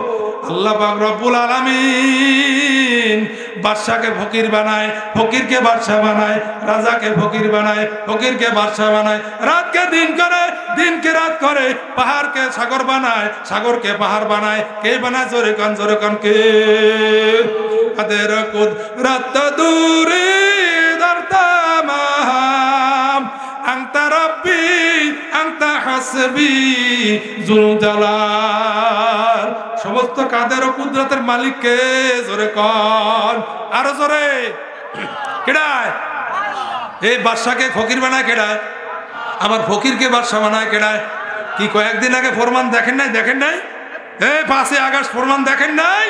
আল্লাহ পাক রব্বুল আলামিন বাদশাকে ফকির বানায়, ফকিরকে বাদশা বানায়, রাজাকে ফকির বানায়, ফকিরকে বাদশা বানায়, রাতকে দিন করে, দিনকে রাত করে, পাহাড়কে সাগর বানায়, সাগরকে পাহাড় বানায়। কে বানায়? জোরে কান কে? আদের কুদরত দূরে দরতামাম, আনতা রব্বি আনতা হাসবি জুল জালাল। সমস্ত কাদের ও কুদরতের মালিক কে? জোরে কন, আরো জোরে। কেডায়? এই বাদশাকে ফকির বানায় কেডায়? আমার ফকিরকে বাদশা বানায় কেডায়? কি কয়েকদিন আগে ফরমান দেখেন নাই? 5 আগস্ট ফরমান দেখেন নাই?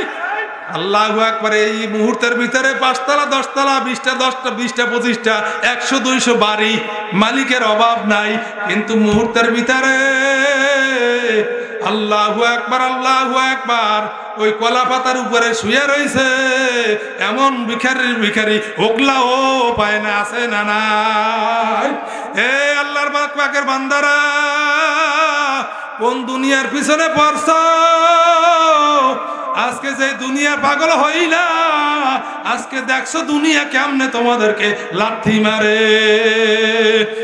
আল্লাহু আকবার। এই মুহূর্তের ভিতরে 5 তলা 10 তলা 20টা 10টা 20টা 25টা 100 200 বাড়ি, মালিকের অভাব নাই, কিন্তু মুহূর্তের ভিতরে আল্লাহু আকবার, আল্লাহু আকবার। ওই কলা পাতার উপরে শুয়ে রয়েছে এমন ভিখারি ওগলাও পায় না। আছে না নাই? আল্লাহর পাকের বান্দারা, কোন দুনিয়ার পিছনে পড়ছ? আজকে যে দুনিয়া পাগল হইলা, আজকে দেখছো দুনিয়া কেমনে তোমাদেরকে লাথি মারে।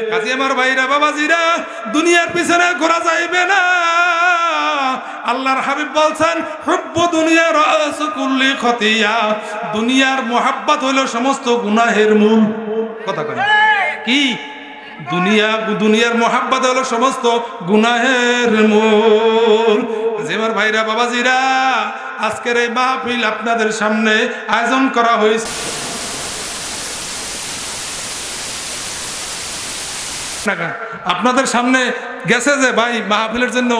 কাজে আমার ভাইরা বাবাজিরা, দুনিয়ার পিছনে ঘোরা যাইবে না। আল্লাহর হাবিব বলছেন, হুব্বু দুনিয়া রাসু কুল্লি খতিয়া। দুনিয়ার মোহাব্বত হইল সমস্ত গুনাহের মূল। কথা কয় কি? দুনিয়ার মোহাব্বত হলো সমস্ত গুনাহের মূল। আমার ভাইরা বাবাজিরা, আজকের এই মাহফিল আপনাদের সামনে আয়োজন করা হয়েছে। আপনাদের সামনে গেছে যে ভাই মাহফিলের জন্য।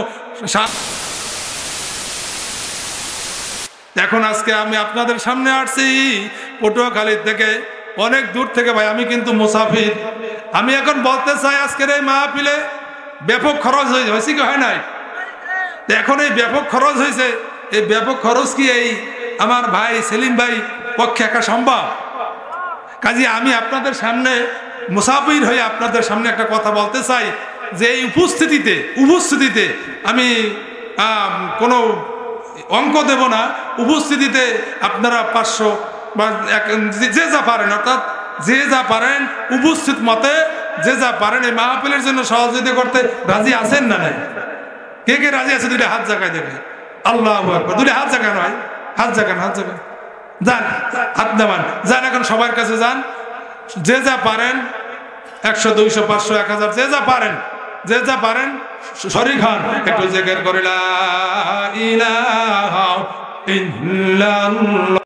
এখন আজকে আমি আপনাদের সামনে আসছি পটুয়াখালী থেকে, অনেক দূর থেকে ভাই, আমি কিন্তু মুসাফির। আমি এখন বলতে চাই আজকের এই মাহফিলে ব্যাপক খরচ হয়েছে কি হয় নাই? এখন এই ব্যাপক খরচ হয়েছে, এই ব্যাপক খরচ কি এই আমার ভাই সেলিম ভাই পক্ষে একা সম্ভব? কাজে আমি আপনাদের সামনে মুসাফির হয়ে আপনাদের সামনে একটা কথা বলতে চাই যে এই উপস্থিতিতে আমি কোনো অঙ্ক দেব না। উপস্থিতিতে আপনারা 500 বা যে যা পারেন, অর্থাৎ যে যা পারেন উপস্থিত মতে যে যা পারেন এই মাহফিলের জন্য সহযোগিতা করতে রাজি আছেন না? নাই? কে কে রাজি আছে? দুইটা হাত জায়গায় দেবে। আল্লাহু আকবার। দুইটা হাত জায়গা নয়, হাত জায়গান, হাত জায়গান। যান, হাত দেওয়ান, যান, এখন সবার কাছে যান। যে যা পারেন 100, 200, 500, 1000, যে যা পারেন শরীক হন, একটু জিকির করে লা ইলাহা ইল্লাল্লাহ।